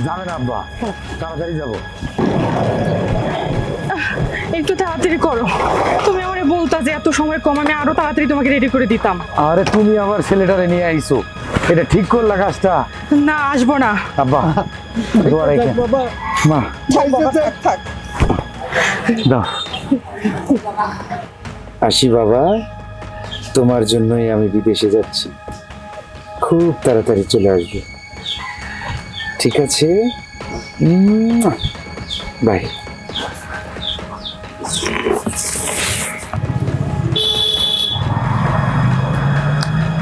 যাবেন আব্বা, তাড়াতাড়ি যাবো। একটু তাড়াতাড়ি করো, তুমি আমারে বলতা যে এত সময় কম, আমি আরো তাড়াতাড়ি তোমাকে রেডি করে দিতাম। আরে তুমি আমার ছেলেটারে নিয়ে আইছো, এটা ঠিক করলা কাজটা? না, আসবো না আব্বা, দোয়া রাখেন। মা থাক। দাও। আসি বাবা, তোমার জন্যই আমি বিদেশে যাচ্ছি, খুব তাড়াতাড়ি চলে আসবে, ঠিক আছে? বাই।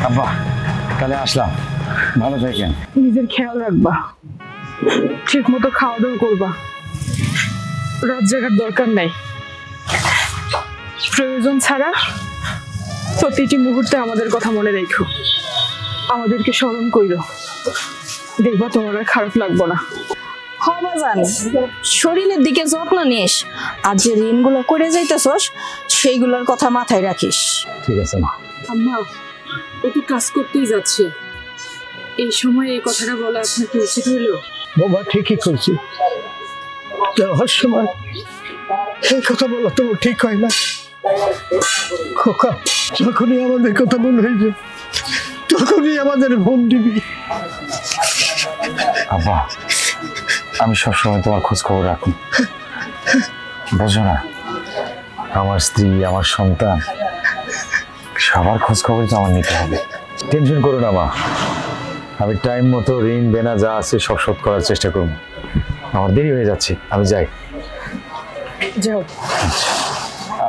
আব্বা, তাহলে আসলাম, ভালো থাকেন। নিজের খেয়াল রাখবা, ঠিক মতো খাওয়া দাওয়া করবা, রাত জাগার দরকার নাই, প্রয়োজন ছাড়া প্রতিটি মুহূর্তে আমাদের কথা মনে রেখো, আমাদেরকে স্মরণ কইরো, দেখবা তোমার আর খারাপ লাগবো না। বাজান, শরীরের দিকে যত্ন নিস, আর যে ঋণগুলো করে যাইতেছস সেইগুলোর কথা মাথায় রাখিস। ঠিক আছে মা। আম্মা, ও তো কাজ করতেই যাচ্ছে, এই সময় এই কথাটা বলা আপনার কি উচিত হইল? বাবা ঠিকই করছি, যাওয়ার সময় এই কথা বলা তো ঠিক হয় না। খোকা, যখনই আমাদের কথা মনে হইবে তখনই আমাদের ফোন দিবি। আব্বা, আমি সবসময় তোমার খোঁজ খবর রাখি, বোঝো না? আমার স্ত্রী, আমার সন্তান, সবার খোঁজ খবর তো আমার নিতে হবে। টেনশন করো না মা, আমি টাইম মতো ঋণ দেনা যা আছে সব শোধ করার চেষ্টা করব। আমার দেরি হয়ে যাচ্ছে, আমি যাই। যাও।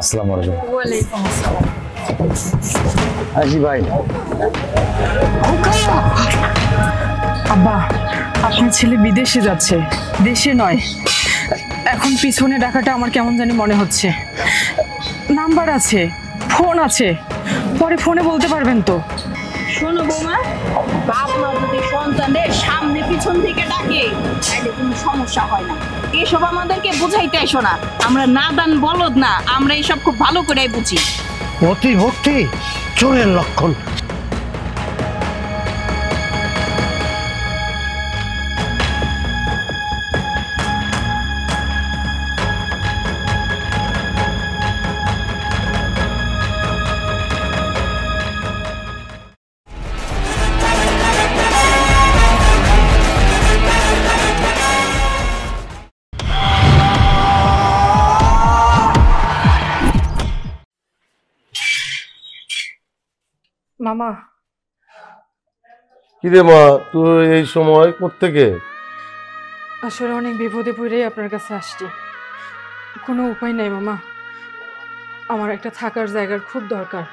আসসালামু আলাইকুম। ওয়ালাইকুম আসসালাম। আসি ভাই। আব্বা, আপনার ছেলে বিদেশে যাচ্ছে, দেশে নয়। এখন পিছনে ডাকাটা আমার কেমন জানি মনে হচ্ছে। নাম্বার আছে, ফোন আছে, পরে ফোনে বলতে পারবেন তো? শোনো বৌমা, বাপ মা যদি সন্তানদের সামনে পিছন থেকে ডাকে তাহলে কোনো সমস্যা হয় না। এসব আমাদেরকে বুঝাইতে এসো না, আমরা নাদান বলদ না, আমরা এসব খুব ভালো করে বুঝি। অতি ভক্তি চোরের লক্ষণ। মামা, কিরে মা, তুই এই সময় কোত্থেকে? আসলে অনেক বিপদে পড়েই আপনার কাছে আসছি, কোনো উপায় নাই মামা, আমার একটা থাকার জায়গার খুব দরকার।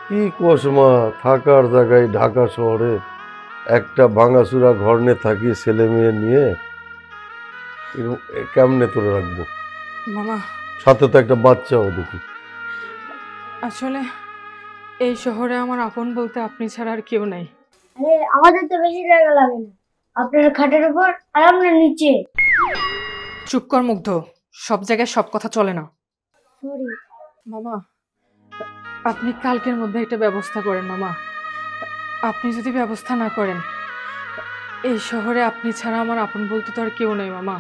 কি কোস মা, থাকার জায়গায় ঢাকা শহরে একটা ভাঙাচুরা ঘর নিয়ে থাকি ছেলে মেয়ে নিয়ে, কেমনে তোরে রাখবো? মামা, সাথে তো একটা বাচ্চাও দেখি। আসলে এই শহরে আমার আপন বলতে আপনি ছাড়া আর কেউ নাই। আরে আমাদের তো বেশি জায়গা লাগে না, আপনার খাটের উপর আর আমরা নিচে। চুপ কর মুগ্ধ, সব জায়গায় সব কথা চলে না। সরি মামা, আপনি কালকের মধ্যে একটা ব্যবস্থা করেন মামা। আপনি যদি ব্যবস্থা না করেন, এই শহরে আপনি ছাড়া আমার আপন বলতে তো আর কেউ নেই মামা।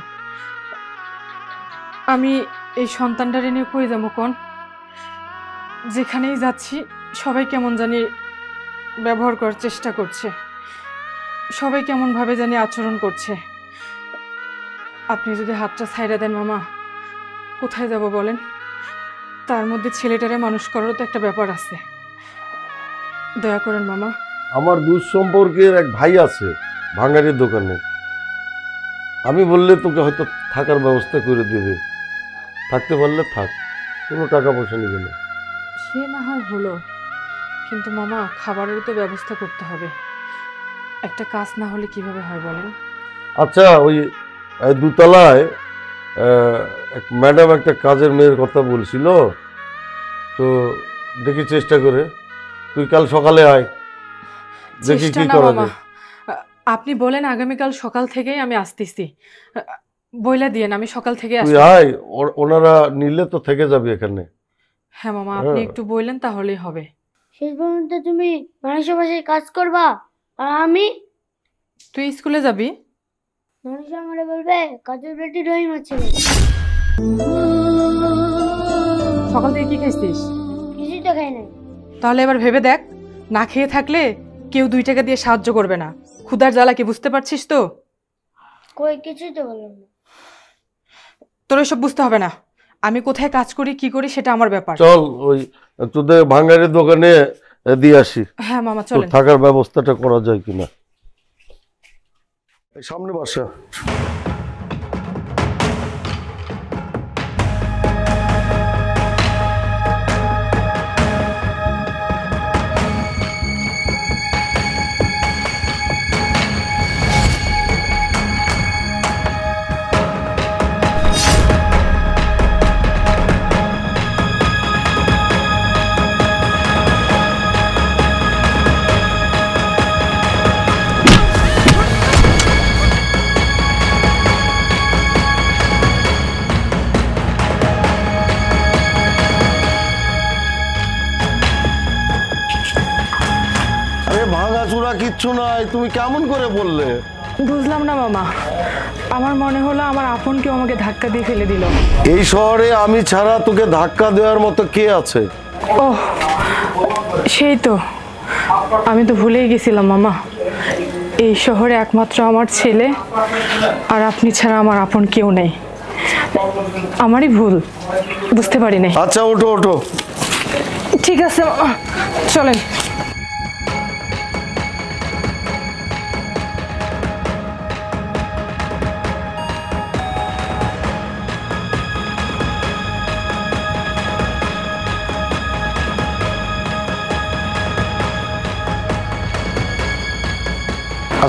আমি এই সন্তানটারে নিয়ে কই যাবো কোন? যেখানেই যাচ্ছি সবাই কেমন জানি ব্যবহার করার চেষ্টা করছে, সবাই কেমন ভাবে জানি আচরণ করছে। আপনি যদি হাতটা ছাইড়া দেন মামা, কোথায় যাব বলেন? তার মধ্যে ছেলেটারে মানুষ করারও তো একটা ব্যাপার আছে, দয়া করেন মামা। আমার দূর সম্পর্কের এক ভাই আছে ভাঙারির দোকানে, আমি বললে তোকে হয়তো থাকার ব্যবস্থা করে দেবে, থাকতে পারলে থাক, কোনো টাকা পয়সা নেবে না। সে না হয় হলো, কিন্তু মামা খাবারেরও তো ব্যবস্থা করতে হবে, একটা কাজ না হলে কিভাবে হয় বলেন? আচ্ছা, ওই দুতলায় এক ম্যাডাম একটা কাজের মেয়ের কথা বলছিল, তো দেখি চেষ্টা করে, তুই কাল সকালে আয়, দেখি চেষ্টা কি না করা মামা, যায়। আপনি বলেন আগামীকাল সকাল থেকেই আমি আসতেছি, বইলা দিয়েন আমি সকাল থেকে তুই আসছি। আয়, ওনারা নিলে তো থেকে যাবি এখানে। হ্যাঁ মামা, আপনি একটু বললেন তাহলেই হবে। শেষ পর্যন্ত তুমি মানুষের বাসায় কাজ করবা আর আমি? তুই স্কুলে যাবি? মানুষ আমারে বলবে কাজের বেটি রহিমা ছেলে। সকাল থেকে কি খাইছিস? কিছুই তো খাই নাই। তাহলে এবার ভেবে দেখ, না খেয়ে থাকলে কেউ 2 টাকা দিয়ে সাহায্য করবে না। ক্ষুধার জ্বালা কি বুঝতে পারছিস তো? কই কিছুই তো বললাম না। তোর এসব বুঝতে হবে না। আমি কোথায় কাজ করি কি করি সেটা আমার ব্যাপার। চল ওই তোদের ভাঙ্গারের দোকানে দিয়ে আসি, হ্যাঁ মামা তোর চলেন। থাকার ব্যবস্থাটা করা যায় কিনা। এই সামনে বাসা। আরে ভাঙাচুরা কিচ্ছু নাই, তুমি কেমন করে বললে? বুঝলাম না মামা, আমার মনে হলো আমার আপন কেউ আমাকে ধাক্কা দিয়ে ফেলে দিল। এই শহরে আমি ছাড়া তোকে ধাক্কা দেওয়ার মতো কে আছে? ও সেই তো, আমি তো ভুলেই গেছিলাম মামা। এই শহরে একমাত্র আমার ছেলে আর আপনি ছাড়া আমার আপন কেউ নেই। আমারই ভুল, বুঝতে পারি নাই। আচ্ছা ওঠো ওঠো। ঠিক আছে মামা, চলেন।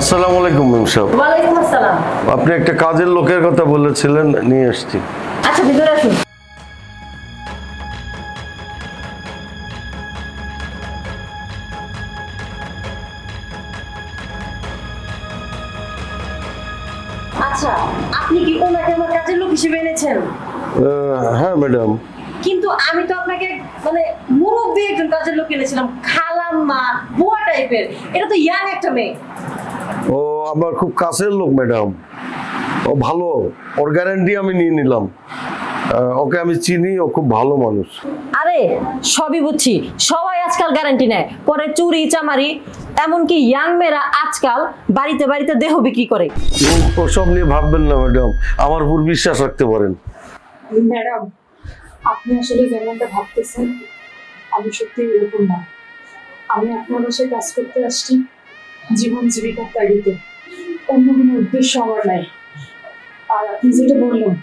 আসসালামু আলাইকুম ম্যাম সাহেব। ওয়ালাইকুম আসসালাম। আপনি একটা কাজের লোকের কথা বলেছিলেন, নিয়ে এসেছি। আচ্ছা ভিতরে আসুন। আচ্ছা, আপনি কি ওনাকে আমার কাজের লোক হিসেবে এনেছেন? হ্যাঁ ম্যাডাম। কিন্তু আমি তো আপনাকে মানে মুরব্বী একজন কাজের লোক এনেছিলাম, খালাম্মা বুয়া টাইপের। এটা তো ইয়াং একটা মেয়ে। ও আমার খুব কাছের লোক ম্যাডাম, ও ভালো, ওর গ্যারান্টি আমি নিয়ে নিলাম। ওকে আমি চিনি, ও খুব ভালো মানুষ। আরে সবই বুঝছি, সবাই আজকাল গ্যারান্টি নেয়, পরে চুরি চামারি, এমনকি ইয়াং মেয়েরা আজকাল বাড়িতে বাড়িতে দেহ বিক্রি করে। ওসব নিয়ে ভাববেন না ম্যাডাম, আমার উপর বিশ্বাস রাখতে পারেন। ম্যাডাম, আপনি আসলে যেমনটা ভাবতেছেন আমি সত্যি এরকম না। আমি আপনার বাসায় কাজ করতে আসছি জীবন জীবিকার তাগিদে, অন্য কোনো উদ্দেশ্য আমার নাই। আর আপনি যেটা বললেন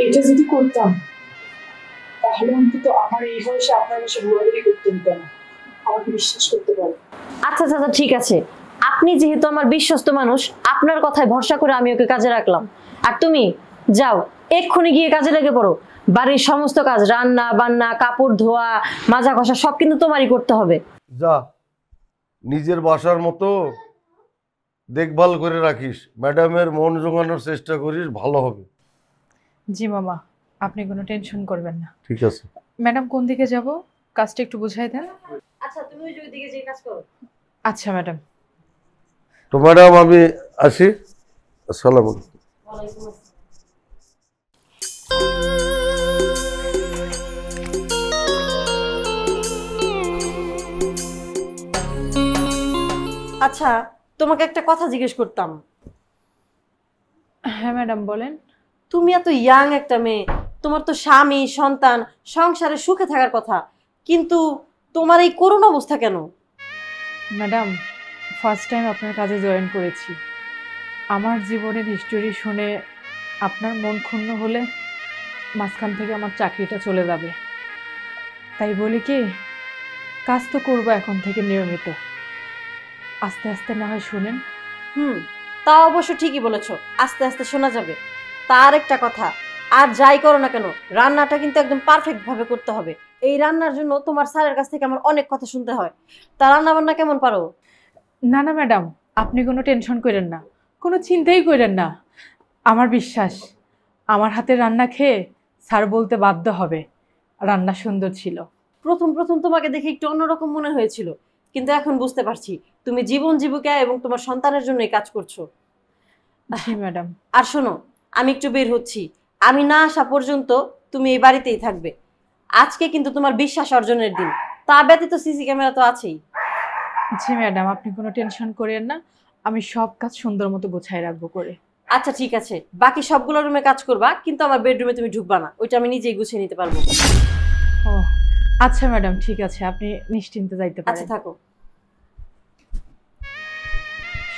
এটা যদি করতাম তাহলে অন্তত আমার এই বয়সে আপনার বাসায় ঘোরাঘুরি করতে হতো না। আমাকে বিশ্বাস করতে পারেন। আচ্ছা আচ্ছা আচ্ছা, ঠিক আছে। আপনি যেহেতু আমার বিশ্বস্ত মানুষ, আপনার কথায় ভরসা করে আমি ওকে কাজে রাখলাম। আর তুমি যাও, এক্ষুনি গিয়ে কাজে লেগে পড়ো। বাড়ির সমস্ত কাজ, রান্না বান্না, কাপড় ধোয়া, মাজা ঘষা সব কিন্তু তোমারই করতে হবে। যা, নিজের বাসার মতো দেখভাল করে রাখিস, ম্যাডামের মন জোগানোর চেষ্টা করিস, ভালো হবে। জি মামা, আপনি কোনো টেনশন করবেন না। ঠিক আছে। ম্যাডাম কোন দিকে যাব কাজটা একটু বুঝাই দেন। আচ্ছা, তুমি ওই দিকে যে কাজ করো। আচ্ছা ম্যাডাম। তো ম্যাডাম আমি আসি, আসসালামু আলাইকুম। আচ্ছা, তোমাকে একটা কথা জিজ্ঞেস করতাম। হ্যাঁ ম্যাডাম বলেন। তুমি এত ইয়াং একটা মেয়ে, তোমার তো স্বামী সন্তান সংসারে সুখে থাকার কথা, কিন্তু তোমার এই করুণ অবস্থা কেন? ম্যাডাম, ফার্স্ট টাইম আপনার কাজে জয়েন করেছি। আমার জীবনের হিস্টোরি শুনে আপনার মন ক্ষুণ্ণ হলে মাঝখান থেকে আমার চাকরিটা চলে যাবে। তাই বলি কি, কাজ তো করবো এখন থেকে নিয়মিত, আস্তে আস্তে না হয় শুনেন। তা অবশ্য ঠিকই বলেছো, আস্তে আস্তে শোনা যাবে। তার একটা কথা, আর যাই করো না কেন রান্নাটা কিন্তু একদম পারফেক্ট ভাবে করতে হবে। এই রান্নার জন্য তোমার স্যারের কাছ থেকে আমার অনেক কথা শুনতে হয়। তা রান্না বান্না কেমন পারো? না না ম্যাডাম, আপনি কোনো টেনশন করেন না, কোনো চিন্তাই করেন না। আমার বিশ্বাস আমার হাতের রান্না খেয়ে স্যার বলতে বাধ্য হবে রান্না সুন্দর ছিল। প্রথম প্রথম তোমাকে দেখে একটু অন্যরকম মনে হয়েছিল, কিন্তু এখন বুঝতে পারছি তুমি জীবন জীবিকা এবং তোমার সন্তানের জন্য এই কাজ করছো। জি ম্যাডাম। আর শোনো, আমি একটু বের হচ্ছি, আমি না আসা পর্যন্ত তুমি এই বাড়িতেই থাকবে। আজকে কিন্তু তোমার বিশ্বাস অর্জনের দিন, তা ব্যতীত সিসি ক্যামেরা তো আছেই। জি ম্যাডাম, আপনি কোনো টেনশন করেন না, আমি সব কাজ সুন্দর মতো গোছায় রাখবো করে। আচ্ছা ঠিক আছে, বাকি সবগুলো রুমে কাজ করবা, কিন্তু আমার বেডরুমে তুমি ঢুকবা না, ওইটা আমি নিজেই গুছিয়ে নিতে পারবো। ও আচ্ছা ম্যাডাম, ঠিক আছে, আপনি নিশ্চিন্তে যাইতে আচ্ছা পারেন। থাকো।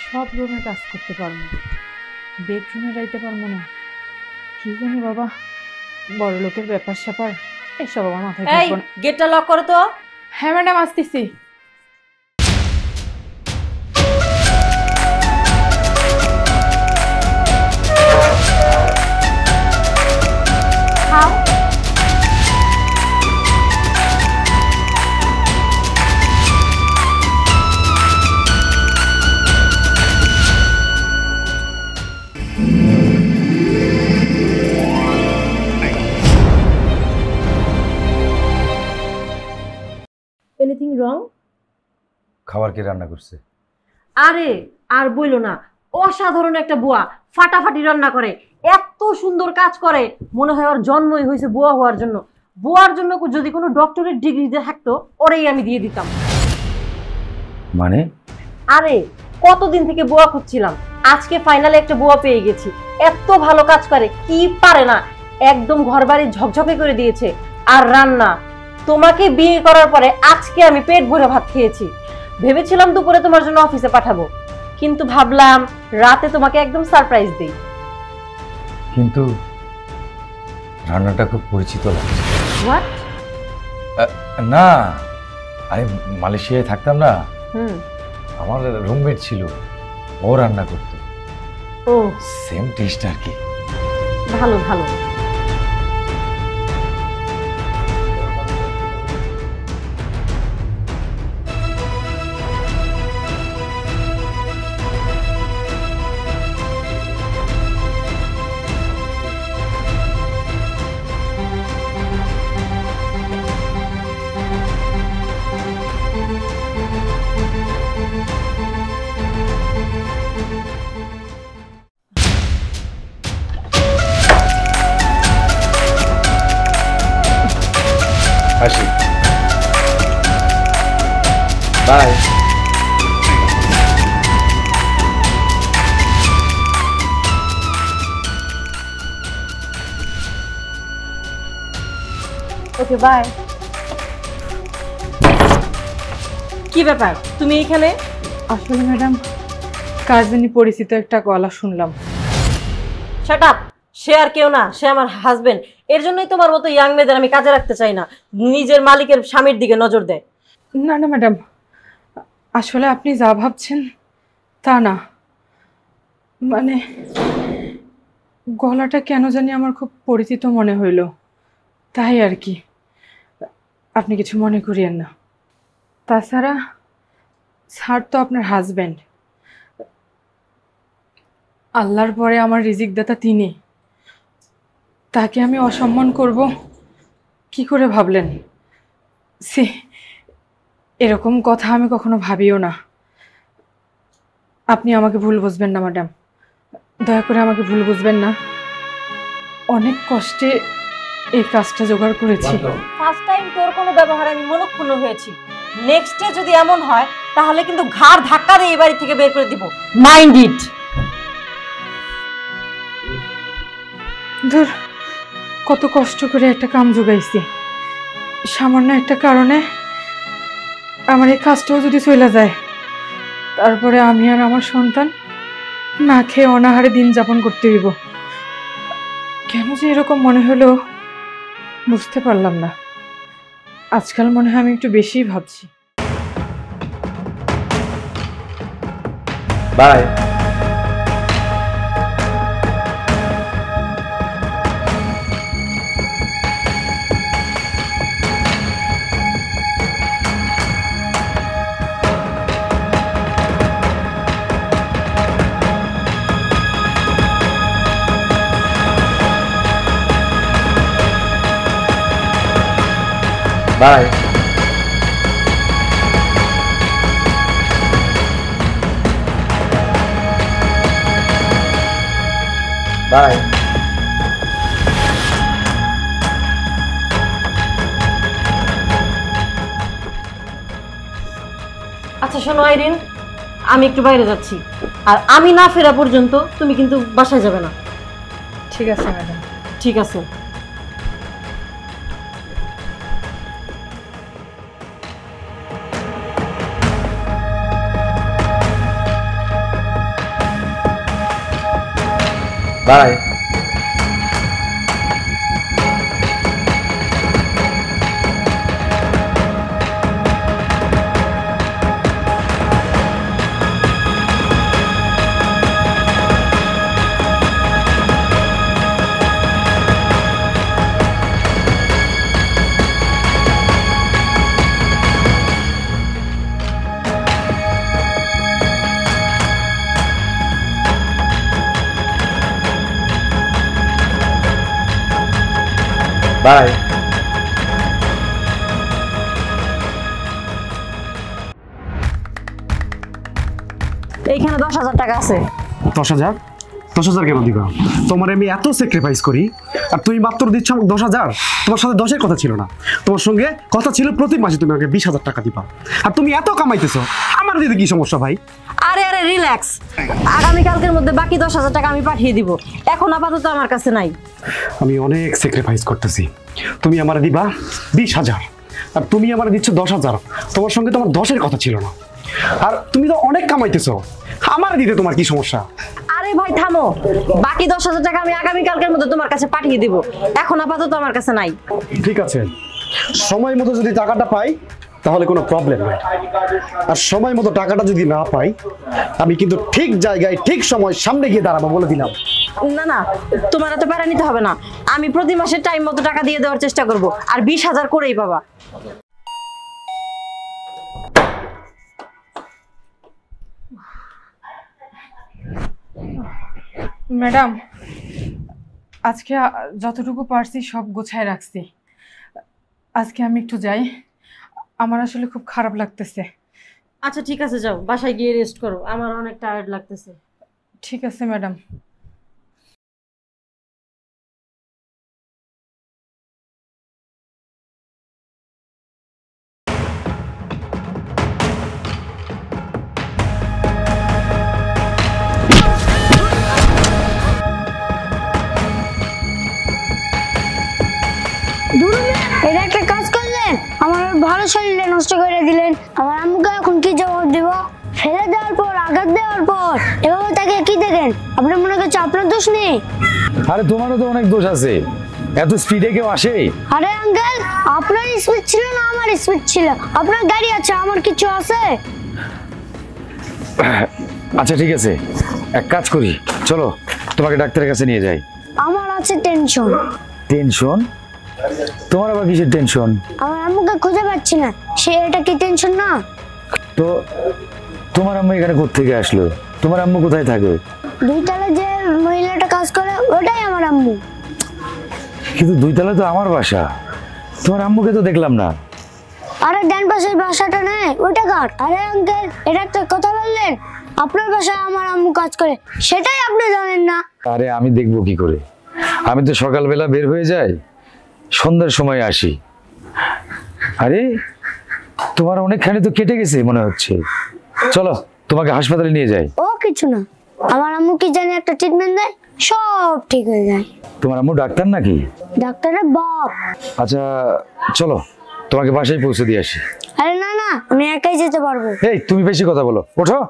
সব রুমে কাজ করতে পারবো, বেডরুমে যাইতে পারবো না, কি জানি বাবা, বড় লোকের ব্যাপার স্যাপার এসব আমার মাথায় এই ঢুকবে না। গেটটা লক করো তো। হ্যাঁ ম্যাডাম, আসতেছি। Anything wrong? খাবার কে রান্না করছে? আরে আর বইলো না, অসাধারণ একটা বুয়া, ফাটাফাটি রান্না করে, এত সুন্দর কাজ করে, মনে হয় ওর জন্মই হয়েছে বুয়া হওয়ার জন্য। বুয়ার জন্য যদি কোনো ডক্টরের ডিগ্রি দিয়ে থাকতো, ওরেই আমি দিয়ে দিতাম। মানে? আরে কতদিন থেকে বুয়া খুঁজছিলাম, আজকে ফাইনালে একটা বুয়া পেয়ে গেছি। এত ভালো কাজ করে, কি পারে না, একদম ঘরবাড়ি ঝকঝকে করে দিয়েছে। আর রান্না, তোমাকে বিয়ে করার পরে আজকে আমি পেট ভরে ভাত খেয়েছি। ভেবেছিলাম দুপুরে তোমার জন্য অফিসে পাঠাবো, কিন্তু ভাবলাম রাতে তোমাকে একদম সারপ্রাইজ দেই। কিন্তু রান্নাটা খুব পরিচিত লাগছে। হোয়াট? না, আমি মালয়েশিয়ায় থাকতাম না, হুম। আমার রুমমেট ছিল, ও রান্না করতো, ও সেম টেস্ট আর কি। ভালো ভালো। আসি, বাই। Okay bye. কি ব্যাপার, তুমি এখানে? আসলে ম্যাডাম, কাজিনী পরিচিত একটা গলা শুনলাম। শাট আপ, সে আর কেউ না, সে আমার হাজবেন্ড। এর জন্যই তোমার মতো ইয়াং মেয়েদের আমি কাজে রাখতে চাই না, নিজের মালিকের স্বামীর দিকে নজর দেয়। না না ম্যাডাম, আসলে আপনি যা ভাবছেন তা না, মানে গলাটা কেন জানি আমার খুব পরিচিত মনে হইল, তাই আর কি। আপনি কিছু মনে করিয়েন না। তাছাড়া স্যার তো আপনার হাজব্যান্ড, আল্লাহর পরে আমার রিজিকদাতা তিনি, তাকে আমি অসম্মান করব কি করে ভাবলেন? সে এরকম কথা আমি কখনো ভাবিও না। আপনি আমাকে ভুল বুঝবেন না ম্যাডাম, দয়া করে আমাকে ভুল বুঝবেন না। অনেক কষ্টে এই কাজটা জোগাড় করেছি। ফার্স্ট টাইম তোর কোনো ব্যবহারে আমি মনক্ষুণ্ণ হয়েছি। নেক্সটে যদি এমন হয় তাহলে কিন্তু ঘাড় ধাক্কা দিয়ে এই বাড়ি থেকে বের করে দিব। Mind it. ধর, কত কষ্ট করে একটা কাম জোগাইছি, সামান্য একটা কারণে আমার এই কাজটাও যদি চলে যায়, তারপরে আমি আর আমার সন্তান না খেয়ে অনাহারে দিন যাপন করতে হইব। কেন যে এরকম মনে হলো বুঝতে পারলাম না। আজকাল মনে হয় আমি একটু বেশিই ভাবছি। বাই। বাই। বাই। আচ্ছা শোনো আইরিন, আমি একটু বাইরে যাচ্ছি, আর আমি না ফেরা পর্যন্ত তুমি কিন্তু বাসায় যাবে না। ঠিক আছে ম্যাডাম। ঠিক আছে। বাই। বাই। এইখানে 10,000 টাকা আছে। 10,000? 10,000 কেন দিবা? তোমার আমি এত স্যাক্রিফাইস করি আর তুমি মাত্র দিচ্ছ আমাকে 10,000? তোমার সাথে 10-এর কথা ছিল না, তোমার সঙ্গে কথা ছিল প্রতি মাসে তুমি আমাকে 20,000 টাকা দিবা। আর তুমি এত কামাইতেছো, আমার দিতে কি সমস্যা ভাই? আরে আরে রিল্যাক্স, আগামীকালকের মধ্যে বাকি 10,000 টাকা আমি পাঠিয়ে দিব, এখন আপাতত আমার কাছে নাই। আমি অনেক স্যাক্রিফাইস করতেছি, তুমি আমার দিবা 20,000 আর তুমি আমার দিচ্ছ 10,000। তোমার সঙ্গে তোমার 10-এর কথা ছিল না, আর তুমি তো অনেক কামাইতেছো, আমার দিতে তোমার কি সমস্যা? আরে ভাই থামো, বাকি 10,000 টাকা আমি আগামীকালকের মধ্যে তোমার কাছে পাঠিয়ে দিব, এখন আপাতত আমার কাছে নাই। ঠিক আছে, সময় মতো যদি টাকাটা পাই তাহলে কোনো প্রবলেম নেই, আর সময় মতো টাকাটা যদি না পাই আমি কিন্তু ঠিক জায়গায় ঠিক সময় সামনে গিয়ে দাঁড়াবো, বলে দিলাম। না না, তোমার এত প্যারা নিতে হবে না, আমি প্রতি মাসে টাইম মতো টাকা দিয়ে দেওয়ার চেষ্টা করব, আর 20,000 করেই পাবা। ম্যাডাম, আজকে যতটুকু পারছি সব গোছায় রাখছি। আজকে আমি একটু যাই, আমার আসলে খুব খারাপ লাগতেছে। আচ্ছা ঠিক আছে, যাও বাসায় গিয়ে রেস্ট করো, আমার অনেক টায়ার্ড লাগতেছে। ঠিক আছে ম্যাডাম। এটা একটা কাজ করলেন, আমার ভালো শরীরে নষ্ট করে দিলেন। আমার আম্মুকে এখন কি জবাব দিব? ফেলে দেওয়ার পর, আঘাত দেওয়ার পর এভাবে তাকে কি দেখেন? আপনার মনে করছে আপনার দোষ নেই? আরে তোমারও তো অনেক দোষ আছে, এত স্পিডে কেউ আসে? আরে আঙ্কেল, আপনার স্পিড ছিল না আমার স্পিড ছিল? আপনার গাড়ি আছে, আমার কিছু আছে? আচ্ছা ঠিক আছে, এক কাজ করি, চলো তোমাকে ডাক্তারের কাছে নিয়ে যাই। আমার আছে টেনশন। টেনশন? তোমার আবার কিসের টেনশন? আমার আম্মুকে খুঁজে পাচ্ছি না, সে এটা কি টেনশন না? তো তোমার আম্মু এখানে কোত্থেকে আসলো? তোমার আম্মু কোথায় থাকে? 2 তলা যে মহিলাটা কাজ করে ওটাই আমার আম্মু। কিন্তু 2 তলা তো আমার বাসা, তোমার আম্মুকে তো দেখলাম না। আরে ডান পাশের বাসাটা নেই, ওইটা কার? আরে আঙ্কেল, এটা একটা কথা বললেন, আপনার বাসায় আমার আম্মু কাজ করে, সেটাই আপনি জানেন না। আরে আমি দেখবো কি করে? আমি তো সকালবেলা বের হয়ে যাই, সন্ধ্যার সময় আসি। আরে তোমার অনেকখানি তো কেটে গেছে মনে হচ্ছে, চলো তোমাকে হাসপাতালে নিয়ে যাই। ও কিছু না, আমার আম্মু কি জানি একটা ট্রিটমেন্ট দেয়, সব ঠিক হয়ে যায়। তোমার আম্মু ডাক্তার নাকি? ডাক্তারের বাপ। আচ্ছা চলো তোমাকে বাসায় পৌঁছে দিয়ে আসি। আরে না না, আমি একাই যেতে পারবো। এই তুমি বেশি কথা বলো, ওঠো।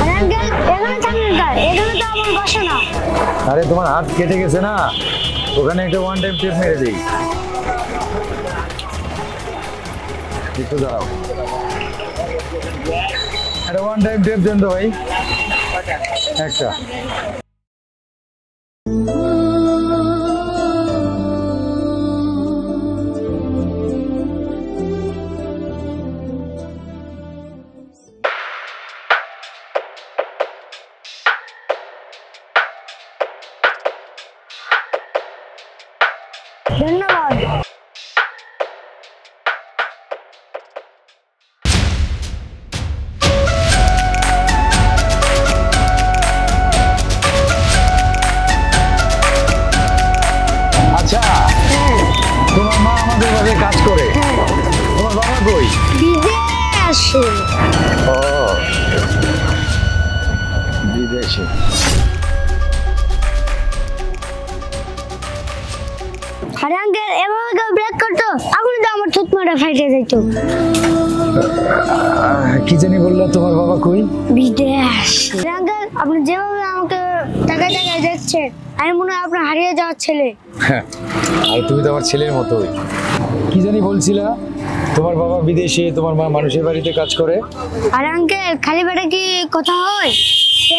আরে আঙ্কেল, এখানে থাকেন কার? এখানে তো আমার বাসা না। আরে তোমার হাত কেটে গেছে না, ওখানে একটা ওয়ান টাইম টেপ মেরে দিই। একটু দাঁড়াও, একটা ওয়ান টাইম টেপ দেন তো ভাই। একটা। ধন্যবাদ। আচ্ছা, তোমার মা আমাদের বাসায় কাজ করে, তোমার বাবা কই? বিদেশে। ও, বিদেশে। আরে আঙ্কেল এভাবে কেউ ব্রেক করতো এখন তো আমার থুতমাটা ফাইটে যেত। কি জানি বললো তোমার বাবা কই? বিদেশ। আঙ্কেল আপনি যেভাবে আমাকে টাকা টাকা দেখছেন আমি মনে হয় আপনার হারিয়ে যাওয়ার ছেলে। হ্যাঁ, আর তুমি তো আমার ছেলের মতোই। কি জানি বলছিলা তোমার বাবা বিদেশে, তোমার মা মানুষের বাড়িতে কাজ করে? আরে আঙ্কেল খালি পেটে কি কথা হয়?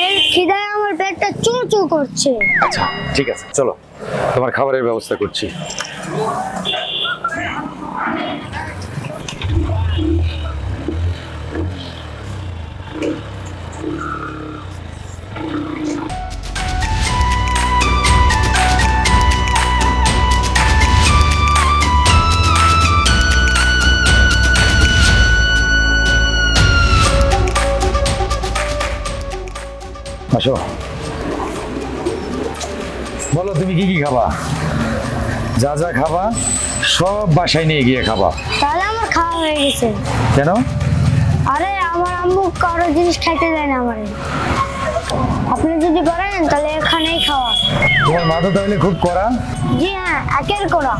এর খিদায় আমার পেটটা চুঁ চুঁ করছে। আচ্ছা ঠিক আছে, চলো তোমার খাবারের ব্যবস্থা করছি। আসো, বলো তুমি কি কি খাবা? যা যা খাবা সব বাসায় নিয়ে গিয়ে খাবা। তাহলে আমার খাওয়া হয়ে গেছে। কেন? আরে আমার আম্মু কারো জিনিস খাইতে দেয় না আমারে। আপনি যদি করেন তাহলে এখানেই খাওয়া। তোমার মা তো তাহলে খুব কড়া। জি হ্যাঁ, একের করা।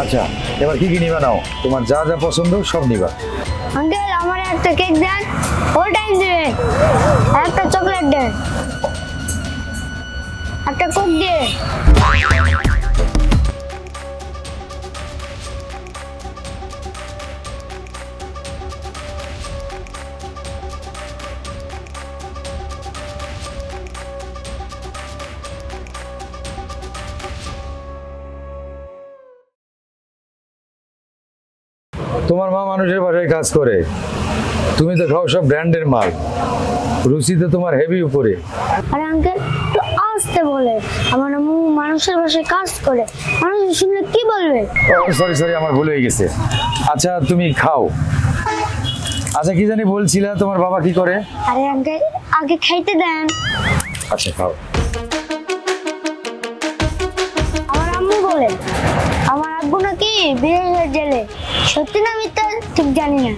আচ্ছা এবার কি কি নিবা নাও, তোমার যা যা পছন্দ সব নিবা। আঙ্কেল আমার একটা কেক দেন, ওই টাইম দিবেন। একটা চকলেট দেন, একটা কোক দিয়ে। তোমার মা মানুষের বাসায় কাজ করে, তুমি তো খাও সব ব্র্যান্ডের মাল, রুচি তো তোমার হেভি উপরে। আরে আঙ্কেল তো আসতে বলে, আমার আম্মু মানুষের বাসায় কাজ করে, মানুষ শুনলে কি বলবে? সরি সরি, আমার ভুল হয়ে গেছে। আচ্ছা তুমি খাও। আচ্ছা কি জানি বলছিলা তোমার বাবা কি করে? আরে আঙ্কেল আগে খাইতে দেন। আচ্ছা খাও। আমার আম্মু বলে আমার আব্বু নাকি বিদেশের জেলে, সত্যি না মিথ্যা ঠিক জানি না।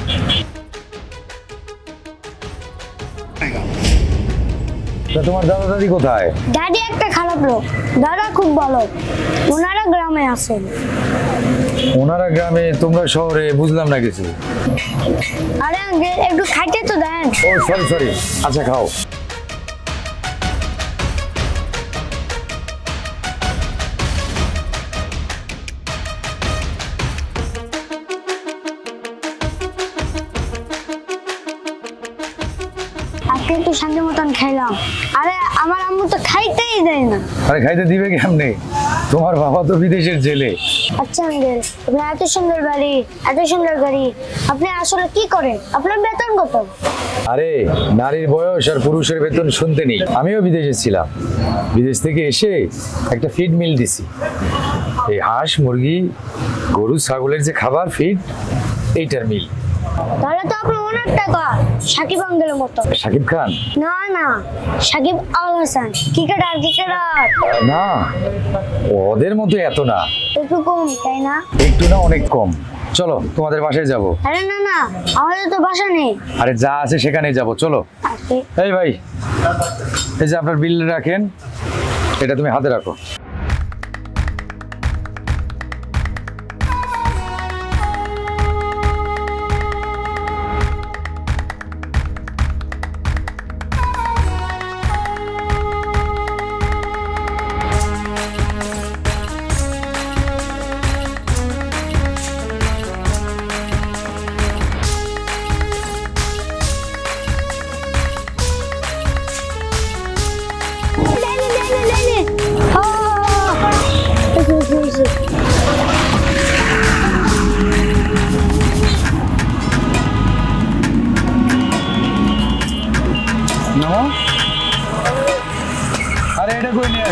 তা তোমার দাদা দাদি কোথায়? দাদি একটা খারাপ লোক, দাদা খুব ভালো। ওনারা গ্রামে আছেন। ওনারা গ্রামে, তোমরা শহরে, বুঝলাম না কিছু। আরে আঙ্কেল একটু খাইতে তো দেন। ও সরি সরি, আচ্ছা খাও। আজকে একটু শান্তি মতন খাইলাম। আরে আমার আম্মু তো খাইতেই দেয় না। আরে খাইতে দিবে কেমনে, তোমার বাবা তো বিদেশের জেলে। আচ্ছা আঙ্কেল আপনার এত সুন্দর বাড়ি, এত সুন্দর গাড়ি, আপনি আসলে কি করেন? আপনার বেতন কত? আরে নারীর বয়স আর পুরুষের বেতন শুনতে নেই। আমিও বিদেশে ছিলাম, বিদেশ থেকে এসে একটা ফিড মিল দিছি। এই হাঁস মুরগি গরু ছাগলের যে খাবার ফিড, এইটার মিল। তাহলে তো আপনি অনেক টাকা সাকিব আঙ্কেলের মতো। সাকিব খান? না না, সাকিব আল হাসান, ক্রিকেটার ক্রিকেটার। না, ওদের মতো এত না, একটু কম তাই না? একটু না অনেক কম। চলো তোমাদের বাসায় যাব। আরে না না, আমাদের তো বাসা নেই। আরে যা আছে সেখানে যাব, চলো। এই ভাই, এই যে আপনার বিল রাখেন, এটা তুমি হাতে রাখো।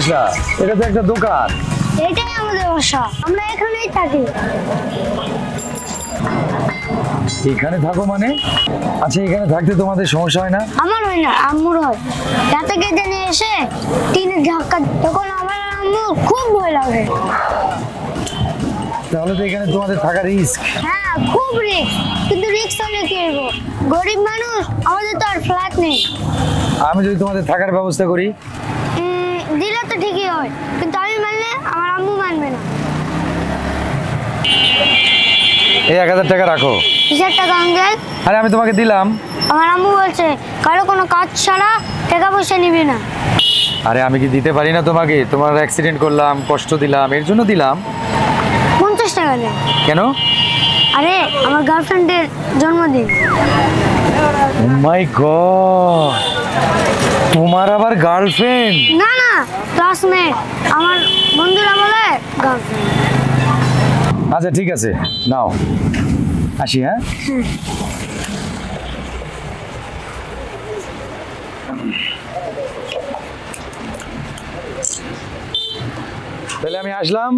আসলা? এটা তো একটা দোকান। এটাই আমাদের বাসা, আমরা এখানেই থাকি। এখানে থাকো মানে? আচ্ছা, এখানে থাকতে তোমাদের সমস্যা হয় না? আমার হয় না, আম্মুর হয়। রাতে কে জানি এসে টিনের ধাক্কা, তখন আমার আম্মুর খুব ভয় লাগে। তাহলে তো এখানে তোমাদের থাকা রিস্ক। হ্যাঁ, খুব রিস্ক, কিন্তু রিস্ক হলে কি হইব? গরিব মানুষ, আমাদের তো আর ফ্ল্যাট নেই। আমি যদি তোমাদের থাকার ব্যবস্থা করি? দিলে তো ঠিকই হয়, কিন্তু আমি মানলে আমার আম্মু মানবে না। এই 1000 টাকা রাখো। কিসের টাকা আঙ্কেল? আরে আমি তোমাকে দিলাম। আমার আম্মু বলছে কারো কোনো কাজ ছাড়া টাকা পয়সা নিবি না। আরে আমি কি দিতে পারি না তোমাকে? তোমার অ্যাক্সিডেন্ট করলাম, কষ্ট দিলাম, এর জন্য দিলাম। 50 টাকা নেই। কেন? আরে আমার গার্লফ্রেন্ডের জন্মদিন। ও মাই গড, তোমার আবার গার্লফ্রেন্ড? না না, ক্লাসমেট, আমার বন্ধুরা বলে গার্লফ্রেন্ড। আচ্ছা ঠিক আছে, নাও, আসি। হ্যাঁ, তাহলে আমি আসলাম,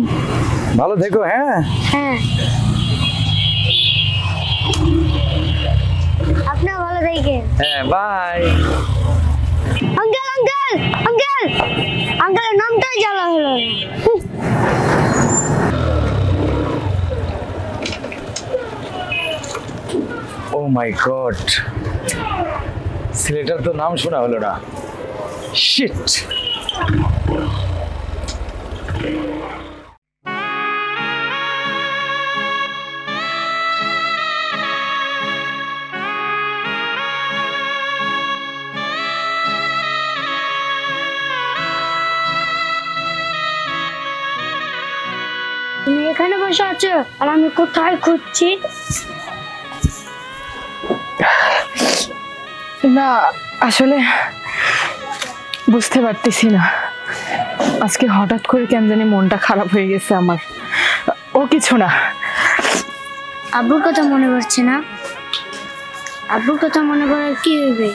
ভালো থেকো। হ্যাঁ হ্যাঁ, আপনিও ভালো থাকেন। হ্যাঁ, বাই। আঙ্কেল আঙ্কেল আঙ্কেল, আঙ্কেলের নামটাই জানা হলো না। ও মাই গড, ছেলেটার তো নাম শোনা হলো না। শিট। তুমি এখানে বসে আছো আর আমি কোথায় খুঁজছি? না, আসলে বুঝতে পারতেছি না, আজকে হঠাৎ করে কেন জানি মনটা খারাপ হয়ে গেছে আমার। ও কিছু না। আব্বুর কথা মনে পড়ছে না? আব্বুর কথা মনে পড়ে কি হইবে?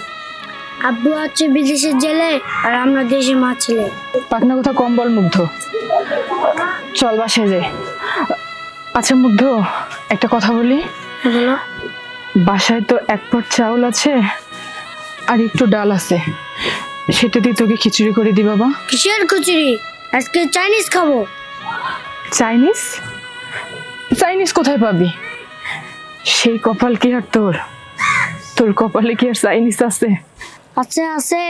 আব্বু আছে বিদেশের জেলে আর আমরা দেশে মা ছেলে। পাখনা কথা কম বল মুগ্ধ, চল বাসায় যাই। আচ্ছা মুগ্ধ, একটা কথা বলি। বলো। বাসায় তো 1 পট চাউল আছে আর একটু ডাল আছে, সেটা দিয়ে তোকে খিচুড়ি করে দি বাবা। কিসের খিচুড়ি? আজকে চাইনিজ খাবো। চাইনিজ? চাইনিজ কোথায় পাবি? সেই কপাল কি আর তোর? তোর কপালে কি আর চাইনিজ আছে? আছে আছে,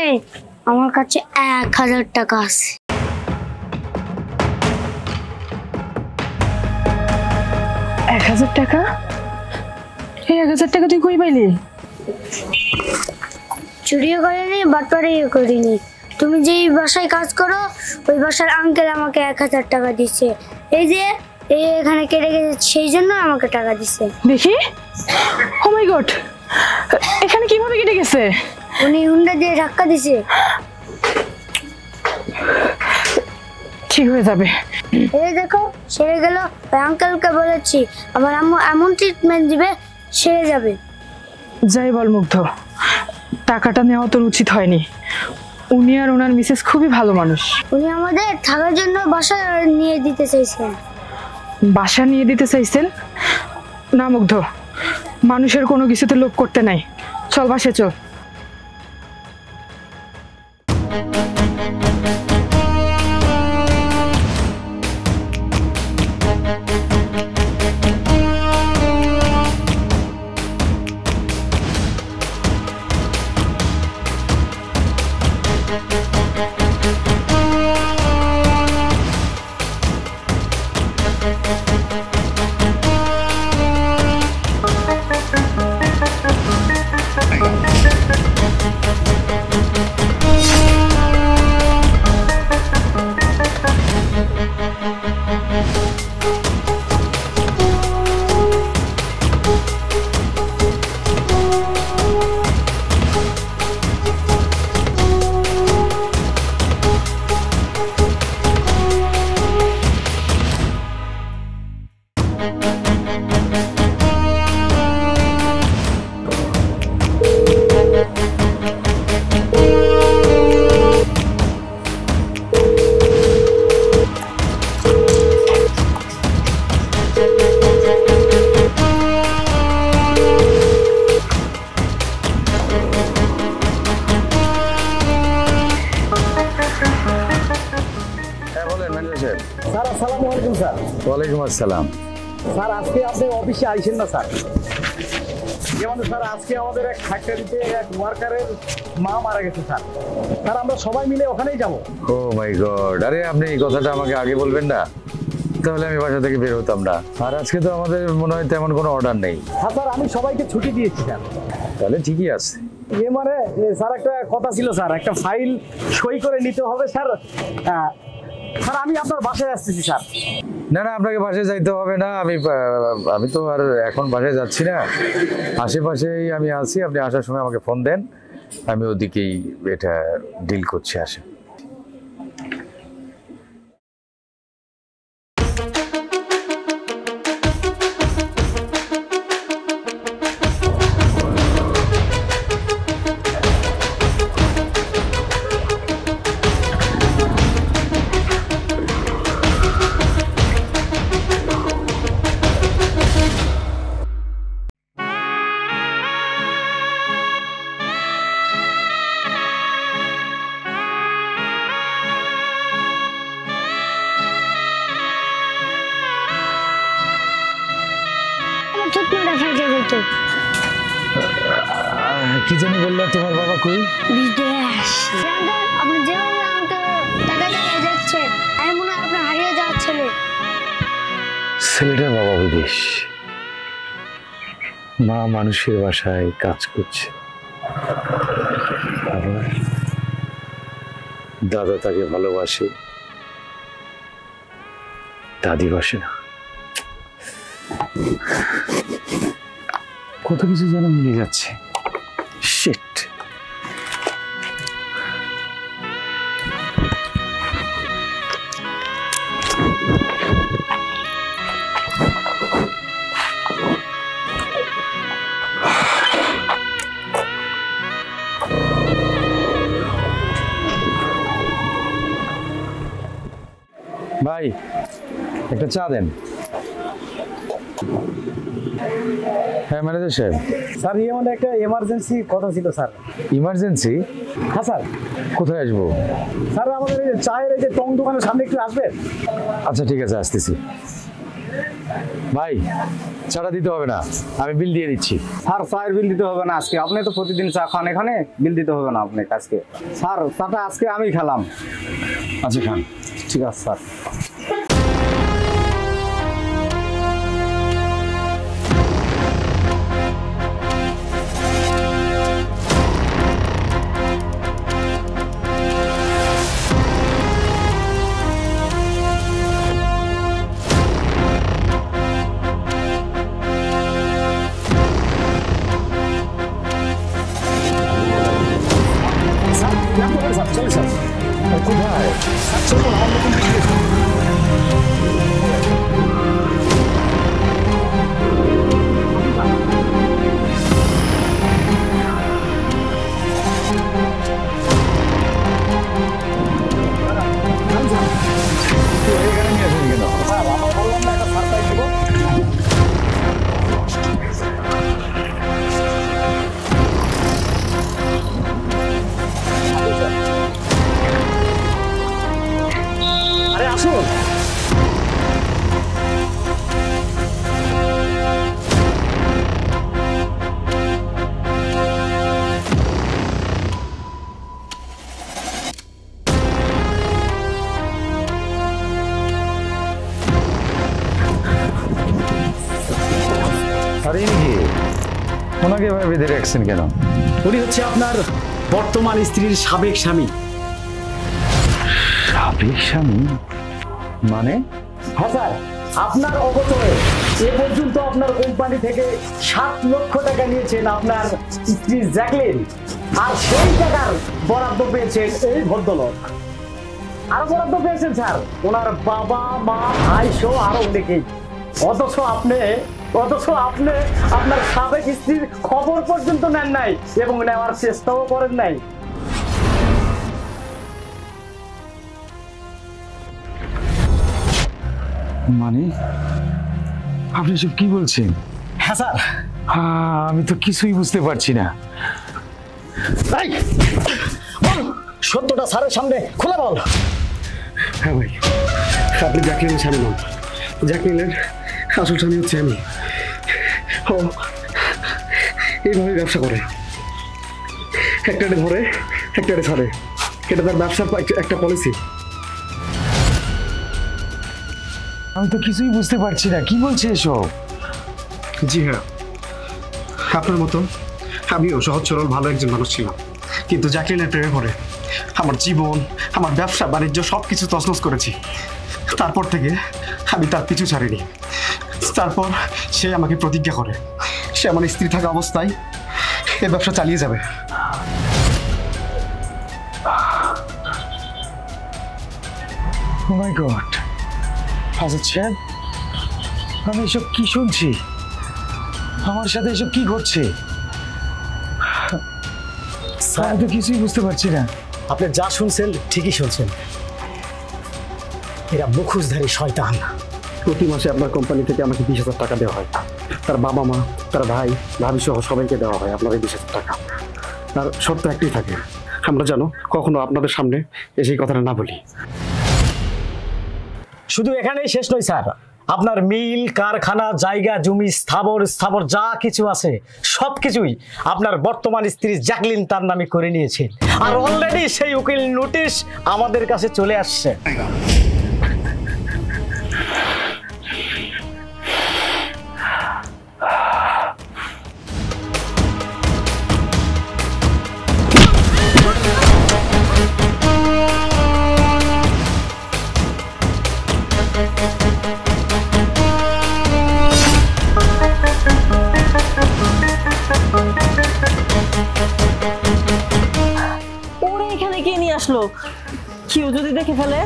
আমার কাছে 1000 টাকা আছে। 1000 টাকা? এই 1000 টাকা তুই কই পাইলি? চুরিও করিনি, বাটপাড়িও করিনি। তুমি যেই বাসায় কাজ করো ওই বাসার আঙ্কেল আমাকে 1000 টাকা দিচ্ছে। এই যে এখানে কেটে গেছে, সেই জন্য আমাকে টাকা দিচ্ছে। দেখি। ও মাই গড, এখানে কিভাবে কেটে গেছে? উনি হুন্ডা দিয়ে ধাক্কা দিছে। ঠিক হয়ে যাবে। এই দেখো সেরে গেল। ওই আঙ্কেলকে বলেছি আমার আম্মু এমন ট্রিটমেন্ট দিবে, সেরে যাবে। যাই বল মুগ্ধ, টাকাটা নেওয়া তোর উচিত হয়নি। উনি আর ওনার মিসেস খুবই ভালো মানুষ। উনি আমাদের থাকার জন্য বাসা নিয়ে দিতে চাইছেন। বাসা নিয়ে দিতে চাইছেন? না মুগ্ধ, মানুষের কোনো কিছুতে লোভ করতে নাই। চল বাসে চল। ওয়ালাইকুম আসসালাম। স্যার আজকে আপনি অফিসে আইসেন না স্যার? যেমন স্যার আজকে আমাদের এক ফ্যাক্টরিতে এক ওয়ার্কারের মা মারা গেছে স্যার। স্যার আমরা সবাই মিলে ওখানেই যাব। ও মাই গড, আরে আপনি এই কথাটা আমাকে আগে বলবেন না, তাহলে আমি বাসা থেকে বের হতাম না। আর আজকে তো আমাদের মনে হয় তেমন কোনো অর্ডার নেই। হ্যাঁ স্যার, আমি সবাইকে ছুটি দিয়েছি স্যার। তাহলে ঠিকই আছে। মানে স্যার একটা কথা ছিল স্যার, একটা ফাইল সই করে নিতে হবে স্যার। স্যার আমি আপনার বাসায় আসতেছি স্যার। না না, আপনাকে বাসায় যাইতে হবে না। আমি তো আর এখন বাসায় যাচ্ছি না, আশেপাশেই আমি আছি। আপনি আসার সময় আমাকে ফোন দেন, আমি ওদিকেই এটা ডিল করছি। আসেন। কি জানি বললো তোমার বাবা কই? বিদেশ। আপনি যেভাবে আমাকে টাকা দিয়ে যাচ্ছে, আমি মনে হয় আপনার হারিয়ে যাওয়ার ছেলে। ছেলেটার বাবা বিদেশ, মা মানুষের বাসায় কাজ করছে। আবার দাদা তাকে ভালোবাসে, দাদি বাসে না। কত কিছু যেন মিলে যাচ্ছে। শিট। ভাই একটা চা দেন। হ্যাঁ ম্যানেজার সাহেব। স্যার আমাদের একটা এমার্জেন্সি কথা ছিল স্যার। ইমার্জেন্সি? হ্যাঁ স্যার। কোথায় আসবো? স্যার আমাদের এই চায়ের এই যে টং দোকানের সামনে একটু আসবেন? আচ্ছা ঠিক আছে, আসতেছি। ভাই চাটা দিতে হবে না, আমি বিল দিয়ে দিচ্ছি। স্যার চায়ের বিল দিতে হবে না আজকে, আপনি তো প্রতিদিন চা খান, এখানে বিল দিতে হবে না আপনাকে আজকে। স্যার চাটা আজকে আমি খেলাম। আচ্ছা খান। ঠিক আছে স্যার। ওনাকে এভাবে বেঁধে রাখছেন কেন? উনি হচ্ছে আপনার বর্তমান স্ত্রীর সাবেক স্বামী। সাবেক স্বামী মানে? হ্যাঁ স্যার, আপনার অবচয়ে এ পর্যন্ত আপনার কোম্পানি থেকে 7 লক্ষ টাকা নিয়েছেন আপনার স্ত্রী জ্যাকলিন, আর সেই টাকার বরাদ্দ পেয়েছেন এই ভদ্রলোক। আরো বরাদ্দ পেয়েছেন স্যার ওনার বাবা মা ভাই সহ আরো অনেকেই। অথচ আপনি আপনার সাবেক স্ত্রীর খবর পর্যন্ত নেন নাই এবং নেওয়ার চেষ্টাও করেন নাই। মানে আপনি সব কি বলছেন? হ্যাঁ স্যার। আমি তো কিছুই বুঝতে পারছি না। সত্যটা স্যারের সামনে খুলে বল। হ্যাঁ ভাই, আপনি জ্যাকলিনের স্বামী নন, জ্যাকলিনের আসল স্বামী হচ্ছে আমি। ও এইভাবে ব্যবসা করে, একটারে ধরে একটারে ছাড়ে, এটা তার ব্যবসার একটা পলিসি। আমি তো কিছুই বুঝতে পারছি না, কি বলছে এসব? জি হ্যাঁ, আপনার মতো আমিও সহজ সরল ভালো একজন মানুষ ছিলাম, কিন্তু জ্যাকলিনের প্রেমে পড়ে আমার জীবন, আমার ব্যবসা বাণিজ্য সব কিছু তছনছ করেছি। তারপর থেকে আমি তার পিছু ছাড়িনি। তারপর সে আমাকে প্রতিজ্ঞা করে সে আমার স্ত্রী থাকা অবস্থায় এ ব্যবসা চালিয়ে যাবে। ও মাই গড, ফাজাদ সাহেব, আমি এসব কি শুনছি? আমার সাথে এসব কি ঘটছে? আমি তো কিছুই বুঝতে পারছি না। আপনি যা শুনছেন ঠিকই শুনছেন, এরা মুখোশধারী শয়তান। প্রতি মাসে আপনার কোম্পানি থেকে আমাকে 20,000 টাকা দেওয়া হয়, তার বাবা মা, তার ভাই ভাবি সহ সবাইকে দেওয়া হয় আপনার এই 20,000 টাকা। আর শর্ত একটাই থাকে, আমরা যেন কখনো আপনাদের সামনে এসে কথাটা না বলি। শুধু এখানেই শেষ নয় স্যার, আপনার মিল, কারখানা, জায়গা জমি, স্থাবর যা কিছু আছে সব কিছুই আপনার বর্তমান স্ত্রী জ্যাকলিন তার নামে করে নিয়েছেন। আর অলরেডি সেই উকিল নোটিশ আমাদের কাছে চলে আসছে। ওরা এখানে কে নিয়ে আসলো? কেউ যদি দেখে ফেলে?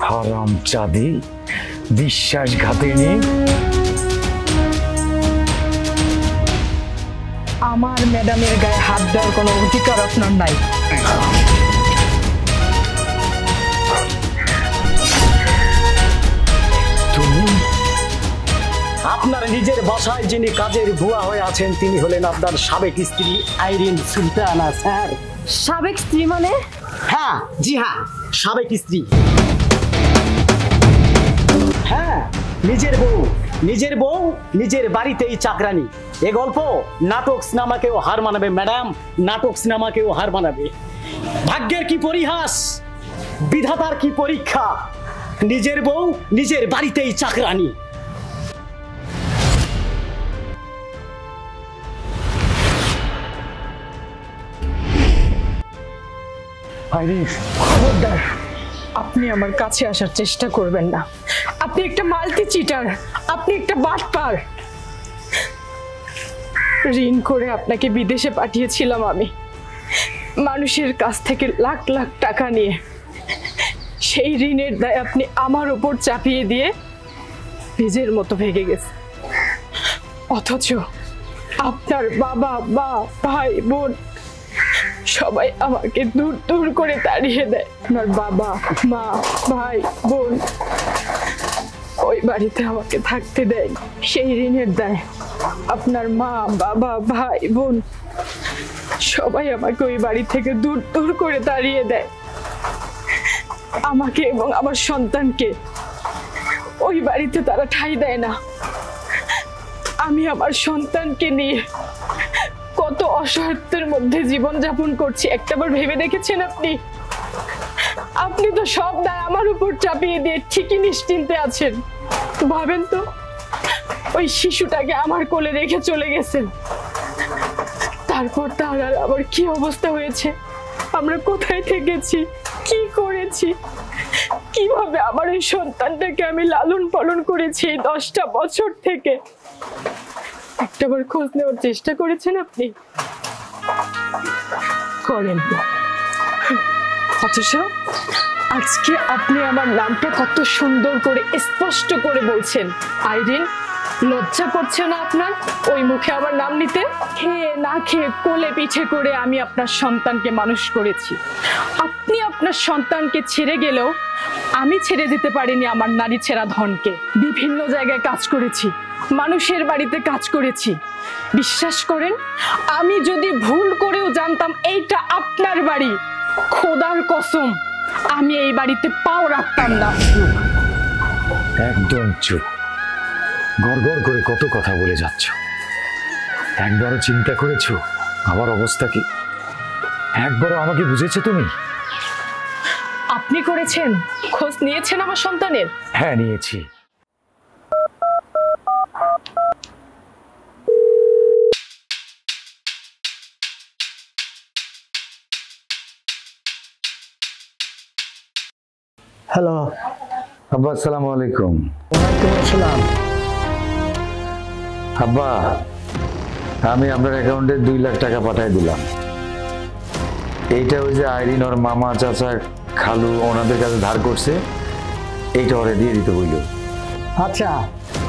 হারামজাদি, বিশ্বাসঘাতিনী। আমার ম্যাডামের গায়ে হাত দেওয়ার কোনো অধিকার আপনার নাই। তুমি আপনার নিজের বাসায় যিনি কাজের বুয়া হয়ে আছেন তিনি হলেন আপনার সাবেক স্ত্রী আইরিন সুলতানা স্যার। সাবেক স্ত্রী মানে? হ্যাঁ, জি হ্যাঁ, সাবেক স্ত্রী। হ্যাঁ, নিজের বউ নিজের বাড়িতেই চাকরানি। এ গল্প নাটক সিনেমাকেও হার মানাবে ম্যাডাম, নাটক সিনেমাকেও হার মানাবে। ভাগ্যের কি পরিহাস, বিধাতার কি পরীক্ষা, নিজের বউ নিজের বাড়িতেই চাকরানি। খবরদার, আপনি আমার কাছে আসার চেষ্টা করবেন না। আপনি একটা মাল্টি চিটার, আপনি একটা বাটপার। ঋণ করে আপনাকে বিদেশে পাঠিয়েছিলাম আমি, মানুষের কাছ থেকে লাখ লাখ টাকা নিয়ে। সেই ঋণের দায় আপনি আমার উপর চাপিয়ে দিয়ে বীজের মতো ভেঙে গেছে। অথচ আপনার বাবা, মা, ভাই, বোন সবাই আমাকে দূর দূর করে তাড়িয়ে দেয়। আপনার বাবা, মা, ভাই, বোন ওই বাড়িতে আমাকে থাকতে দেয়। সেই ঋণের দায় আপনার মা, বাবা, ভাই, বোন সবাই আমাকে ওই বাড়ি থেকে দূর দূর করে তাড়িয়ে দেয়। আমাকে এবং আমার সন্তানকে ওই বাড়িতে তারা ঠাঁই দেয় না। আমি আমার সন্তানকে নিয়ে কত অসহায়ত্বের মধ্যে জীবন যাপন করছি, একটাবার ভেবে দেখেছেন আপনি? আপনি তো সব দায় আমার উপর চাপিয়ে দিয়ে ঠিকই নিশ্চিন্তে আছেন। ভাবেন তো, ওই শিশুটাকে আমার কোলে রেখে চলে গেছেন, তারপর তার আর আবার কি অবস্থা হয়েছে, আমরা কোথায় থেকেছি, কি করেছি, কিভাবে আমার এই সন্তানটাকে আমি লালন পালন করেছি এই 10টা বছর থেকে। একটাবার খোঁজ নেওয়ার চেষ্টা করেছেন আপনি? করেন। অথচ আজকে আপনি আমার নামটা কত সুন্দর করে স্পষ্ট করে বলছেন। আইরিন, লজ্জা করছে না আপনার ওই মুখে আমার নাম নিতে? খেয়ে না খেয়ে কোলে পিঠে করে আমি আপনার সন্তানকে মানুষ করেছি। আপনি আপনার সন্তানকে ছেড়ে গেলেও আমি ছেড়ে দিতে পারিনি আমার নারী ছেঁড়া ধনকে। বিভিন্ন জায়গায় কাজ করেছি, মানুষের বাড়িতে কাজ করেছি। বিশ্বাস করেন, আমি যদি ভুল করেও জানতাম এইটা আপনার বাড়ি, খোদার কসম আমি এই বাড়িতে পাও রাখতাম না। একদম চুপ। গড়গড় করে কত কথা বলে যাচ্ছ। একবারও চিন্তা করেছো আমার অবস্থা কি? একবারও আমাকে বুঝেছো তুমি? আপনি করেছেন? খোঁজ নিয়েছেন আমার সন্তানের? হ্যাঁ, নিয়েছি। হ্যালো আব্বা, আসসালামু আলাইকুম। ওয়ালাইকুম আসসালাম। আব্বা, আমি আপনার অ্যাকাউন্টে 2 লাখ টাকা পাঠিয়ে দিলাম। এইটা ওই যে আইরিন ওর মামা, চাচা, খালু ওনাদের কাছে ধার করছে, এইটা ওরে দিয়ে দিতে বলল। আচ্ছা,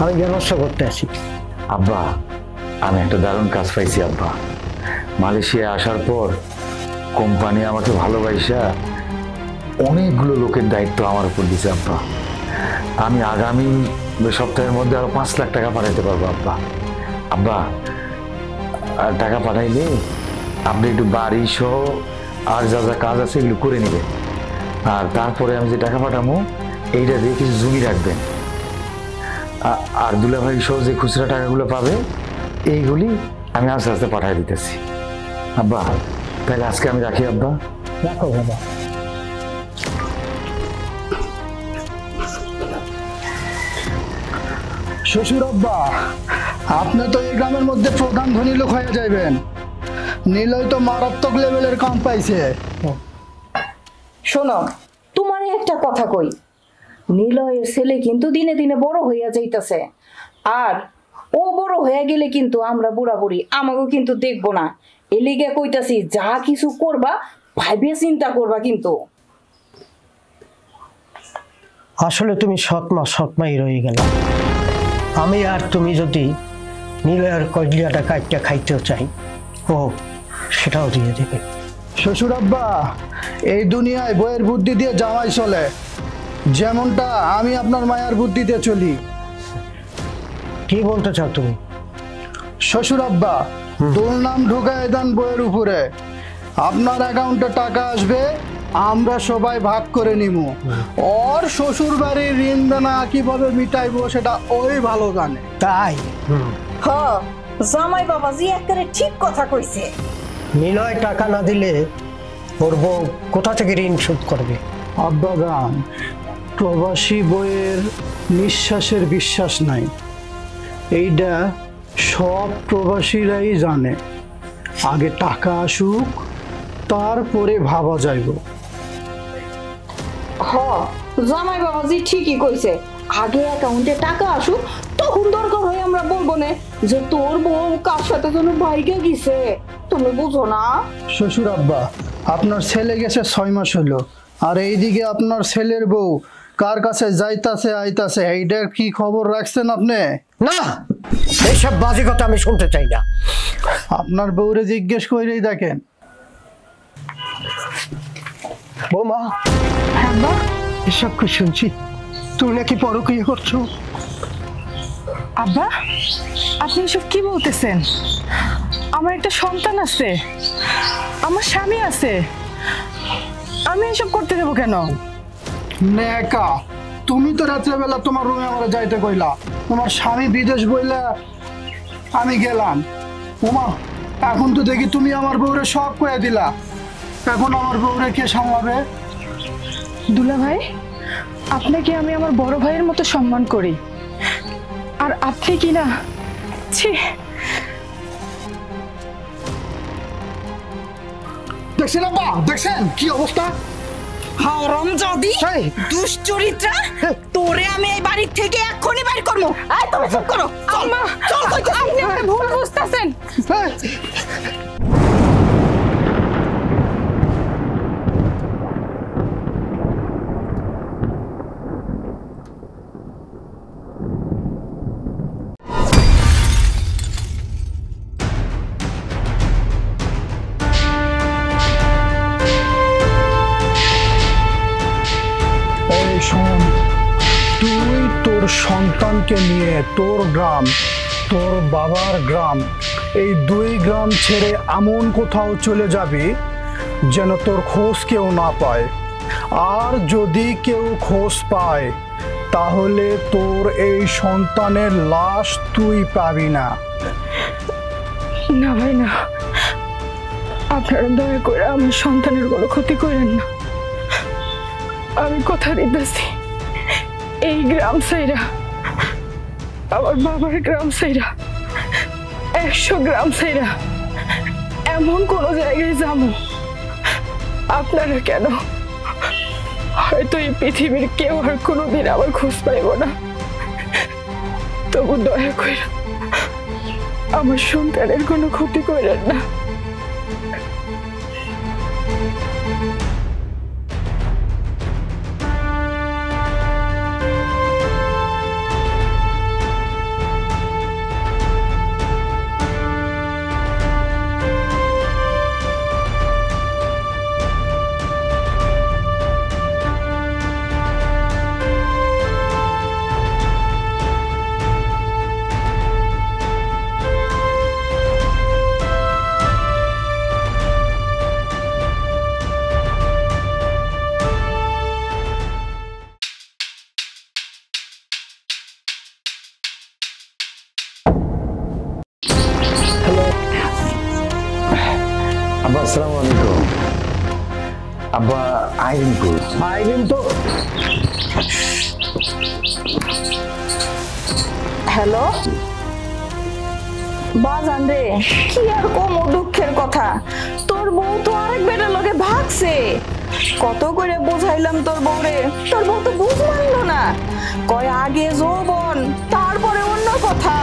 আমি ব্যবস্থা করতে আসি। আব্বা, আমি একটা দারুণ কাজ পাইছি আব্বা। মালয়েশিয়া আসার পর কোম্পানি আমাকে ভালোবাসা অনেকগুলো লোকের দায়িত্ব আমার উপর দিছে আব্বা। আমি আগামী সপ্তাহের মধ্যে আরো 5 লাখ টাকা পাঠাইতে পারবো আব্বা। আব্বা, আর টাকা পাঠাইলে আপনি একটু বাড়ি সহ আর যা যা কাজ আছে এগুলো করে নেবেন। আর তারপরে আমি যে টাকা পাঠাবো এইটা দিয়ে কিছু জমি রাখবেন। আর দুলাভাই সহ যে খুচরা টাকাগুলো পাবে এইগুলি আমি আস্তে আস্তে পাঠিয়ে দিতেছি আব্বা। তাহলে আজকে আমি রাখি আব্বা। রাখো বাবা। শ্বশুর আব্বা, আপনি তো এই গ্রামের মধ্যে প্রধান ধনী লোক হয়ে যাইবেন। নীলয় তো মারাত্মক লেভেলের কাম পাইছে। শোনো, তোমার একটা কথা কই, নিলয়ের ছেলে কিন্তু দিনে দিনে বড় হইয়া যাইতেছে। আর ও বড় হয়ে গেলে কিন্তু আমরা বুড়া বুড়ি আমাকেও কিন্তু দেখবো না। এলিগে কইতাছি, যা কিছু করবা ভাইবে চিন্তা করবা কিন্তু। আসলে তুমি সৎমাই রয়ে গেল। আমি আর তুমি যদি নীলয়ের কজলিয়াটা কাটটা খাইতেও চাই, ও সেটাও দিয়ে দেবে। শ্বশুর আব্বা, এই দুনিয়ায় বইয়ের বুদ্ধি দিয়ে জামাই চলে, যেমনটা আমি আপনার মায়ের বুদ্ধিতে চলি। কি বলতে চাও তুমি? শ্বশুর আব্বা, দুর্নাম ঢুকায় দেন বইয়ের উপরে, আপনার অ্যাকাউন্টে টাকা আসবে, আমরা সবাই ভাগ করে নিব। ওর শ্বশুর বাড়ির ঋণ দেনা কিভাবে মিটাইবো সেটা ওই ভালো জানে। তাই হ্যাঁ, জামাই বাবাজি একেবারে ঠিক কথা কইছে। নিলয় টাকা না দিলে ওর বউ কোথা থেকে ঋণ শোধ করবে? আব্বা গান, প্রবাসী বইয়ের নিঃশ্বাসের বিশ্বাস নাই, এইটা সব প্রবাসীরাই জানে। আগে টাকা আসুক, তারপরে ভাবা যাইব। হ্যাঁ, জামাই বাবাজি ঠিকই কইছে, আগে অ্যাকাউন্টে টাকা আসুক, তখন দরকার হয় আমরা বলবো না যে তোর বউ কার সাথে যেন বাইকে গেছে। তুমি বুঝো না? শ্বশুর আব্বা, আপনার ছেলে গেছে 6 মাস হলো, আর এইদিকে আপনার ছেলের বউ কার কাছে যাইতাছে আইতাছে, এইটার কি খবর রাখছেন আপনি? না, এইসব বাজে কথা আমি শুনতে চাই না। আপনার বউরে জিজ্ঞেস করেই দেখেন। বৌমা, এসব কি শুনছি? তুমি নাকি পরকীয়া করছো? আব্বা, আপনি এসব কি বলতেছেন? আমার একটা সন্তান আছে, আমার স্বামী আছে, আমি এসব করতে দেবো কেন? নেকা, তুমি তো রাত্রেবেলা তোমার রুমে আমার যাইতে কইলা, তোমার স্বামী বিদেশ বইলা আমি গেলাম। ওমা, এখন তো দেখি তুমি আমার বউরে সব কয়ে দিলা, এখন আমার বউরে কে সামলাবে? দুলা ভাই, আপনাকে আমি আমার বড় ভাইয়ের মতো সম্মান করি, আর আপনি কি না, ছি। দেখছেন আব্বা, দেখছেন কি অবস্থা? হারামজাদি, দুশ্চরিত্রা, তোরে আমি এই বাড়ি থেকে এক্ষুনি বের করব। এই তুমি চুপ করো, চল মা, চল। আপনি একটা ভুল বুঝতেছেন। শোন, তুই তোর সন্তানকে নিয়ে তোর গ্রাম, তোর বাবার গ্রাম, এই 2 গ্রাম ছেড়ে এমন কোথাও চলে যাবি যেন তোর খোঁজ কেউ না পায়। আর যদি কেউ খোঁজ পায় তাহলে তোর এই সন্তানের লাশ তুই পাবি না। না ভাই না, আপনারা দয়া করে আমার সন্তানের কোনো ক্ষতি করেন না। আমি কথা দিতেছি, এই গ্রাম সাইরা, আমার বাবার গ্রাম সাইরা, 100 গ্রাম সাইরা এমন কোন জায়গায় যাবো, আপনারা কেন, হয়তো এই পৃথিবীর কেউ আর কোনোদিন আমার খোঁজ পাইব না। তবু দয়া করে আমার সন্তানের কোনো ক্ষতি করেন না। আব্বা আসসালামু আলাইকুম। আব্বা আইরিন কই? আইরিন তো হ্যালো বাজান রে, কি আর কম দুঃখের কথা, তোর বউ তো আরেক বেটার লগে ভাগছে। কত করে বোঝাইলাম তোর বউরে, তোর বউ তো বুঝ মানল না, কয় আগে যৌবন তারপরে অন্য কথা।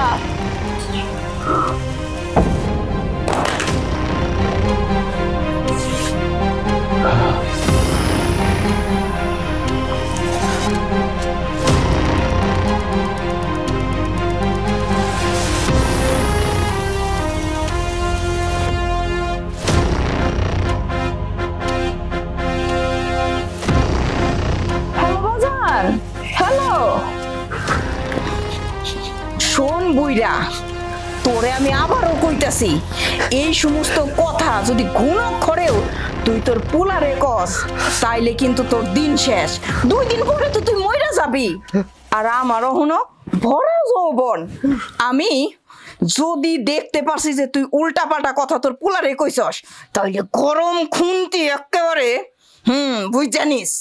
হ্যালো শোন বুইরা, তোরে আমি আবারও কইতাছি, এই সমস্ত কথা যদি ঘুণ অক্ষরেও তুই তোর পোলারে কস, তাইলে কিন্তু তোর দিন শেষ। 2 দিন পরে তো তুই মইরা যাবি। আর আমারও হনো ভরা যৌবন, আমি যদি দেখতে পারছি যে তুই উল্টাপাল্টা কথা তোর পোলারে কইছস, তাইলে গরম খুন্তি একেবারে বুঝ জানিস।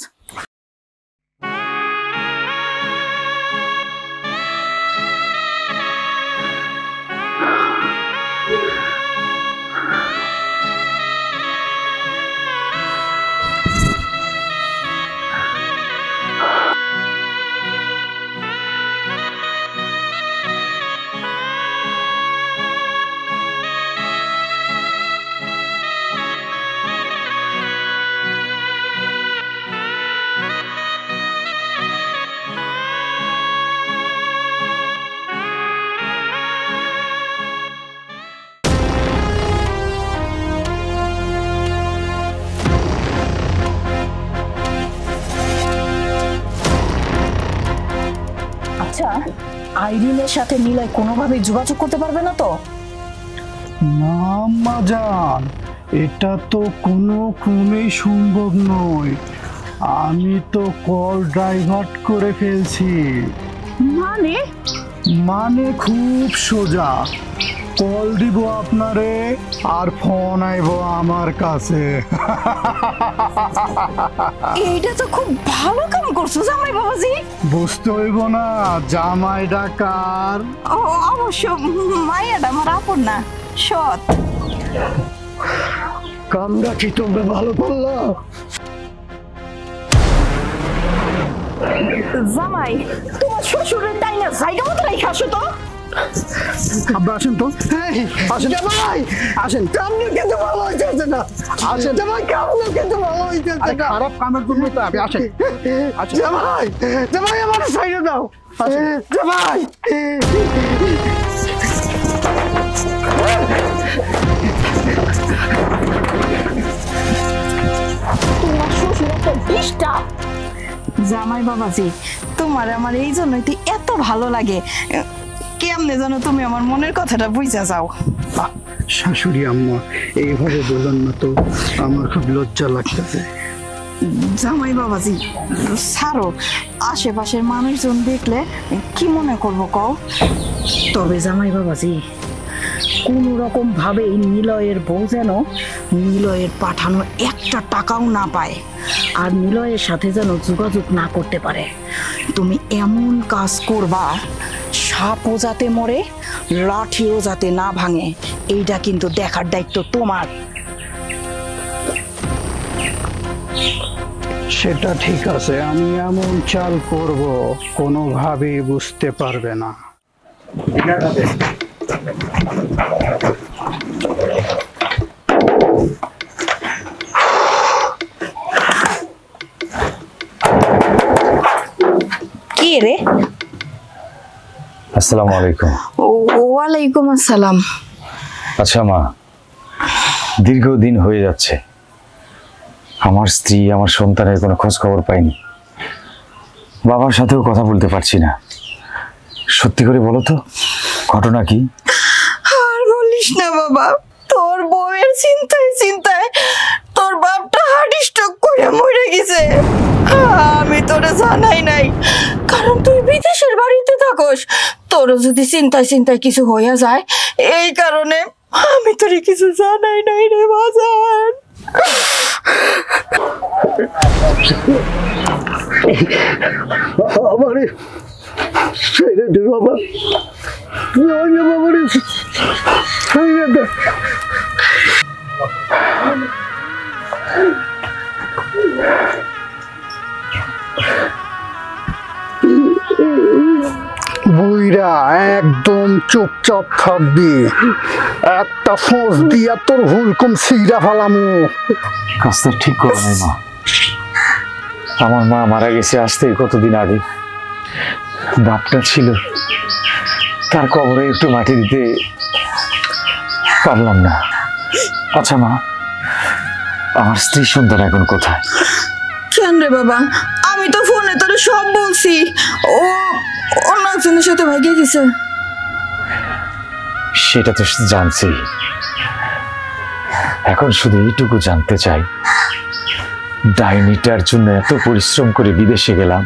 আচ্ছা, আইরিনের সাথে নিলয় কোনোভাবে যোগাযোগ করতে পারবে না তো? না মাজান, এটা তো কোনো ক্রমেই সম্ভব নয়। আমি তো কল ডাইভার্ট করে ফেলছি। মানে খুব সোজা, কল দিব আপনারে আর ফোন আইব আমার কাছে। এইটা তো খুব ভালো কাম করছো জামাই বাবাজি। বুঝতে হইব না জামাই ডাকার? অবশ্য মাইয়াটা আমার আপন না, সৎ। কামটা কি তোমরা ভালো করলো? জামাই, তোমার শ্বশুরের তাই না জায়গা মতো রেখে আসো তো। আব্বা আসেন তো, আসেন জামাই, আসেন। কামটা কিন্তু ভালো হইতেছে না, আসেন জামাই, কামটা কিন্তু ভালো হইতেছে না। খারাপ কামের জন্য তো আমি আসেন। জামাই, জামাই আমার সাইডে দাও, জামাই। তোমার শ্বশুর একটা ডিস্টার্ব, জামাই বাবাজি, তোমার আমার এই জন্যই তো এত ভালো লাগে। কেমনে জানো তুমি আমার মনের কথাটা বুঝা যাও। শাশুড়ি আম্মা এইভাবে বললেন না তো, আমার খুব লজ্জা লাগতেছে। জামাই বাবাজি ছাড়ো, আশেপাশের মানুষজন দেখলে কি মনে করবো কও। তবে জামাই বাবাজি, কোন রকম ভাবে নিলয়ের বউ যেন নিলয়ের পাঠানো একটা টাকাও না পায়, আর নিলয়ের সাথে যেন যোগাযোগ না করতে পারে। তুমি এমন কাজ করবা, সাপও যাতে মরে, লাঠিও যাতে না ভাঙে, এইটা কিন্তু দেখার দায়িত্ব তোমার। সেটা ঠিক আছে, আমি এমন চাল করব কোনোভাবেই বুঝতে পারবে না। কি রে? আসসালামু আলাইকুম। ওয়ালাইকুম আসসালাম। আচ্ছা মা, দীর্ঘদিন হয়ে যাচ্ছে আমার স্ত্রী আমার সন্তানের কোনো খোঁজ খবর পাইনি, বাবার সাথেও কথা বলতে পারছি না। সত্যি করে বলো তো, ঘটনা কি? আর বলিস না বাবা, তোর বউয়ের চিন্তায় চিন্তায় তোর বাপটা হার্ট স্ট্রোক করে মরে গেছে। আমি তোরে জানাই নাই, কারণ তুই বিদেশের বাড়িতে থাকস। তোর যদি চিন্তায় চিন্তায় কিছু হইয়া যায়, এই কারণে আমি তোরে কিছু জানাই নাই রে বাজার। আমারে ছেড়ে দে বাবা, আমারে ছেড়ে দে। বুইরা একদম চুপচাপ থাকবি, একটা ফোঁস দিয়া তোর হুলকুম সিরা ফালামু। কাজটা ঠিক করো নাই মা। আমার মা মারা গেছে আসতে কতদিন আগে, বাপটা ছিল, তার কবরে একটু মাটি দিতে পারলাম না। আচ্ছা মা, আমার স্ত্রী সন্তান এখন কোথায়? কেন রে বাবা, আমি তো ফোনে তোরে সব বলছি। ও অন্য একজনের সাথে ভাগিয়ে গেছে। সেটা তো জানছি, এখন শুধু এইটুকু জানতে চাই, ডাইনিটার জন্য এত পরিশ্রম করে বিদেশে গেলাম,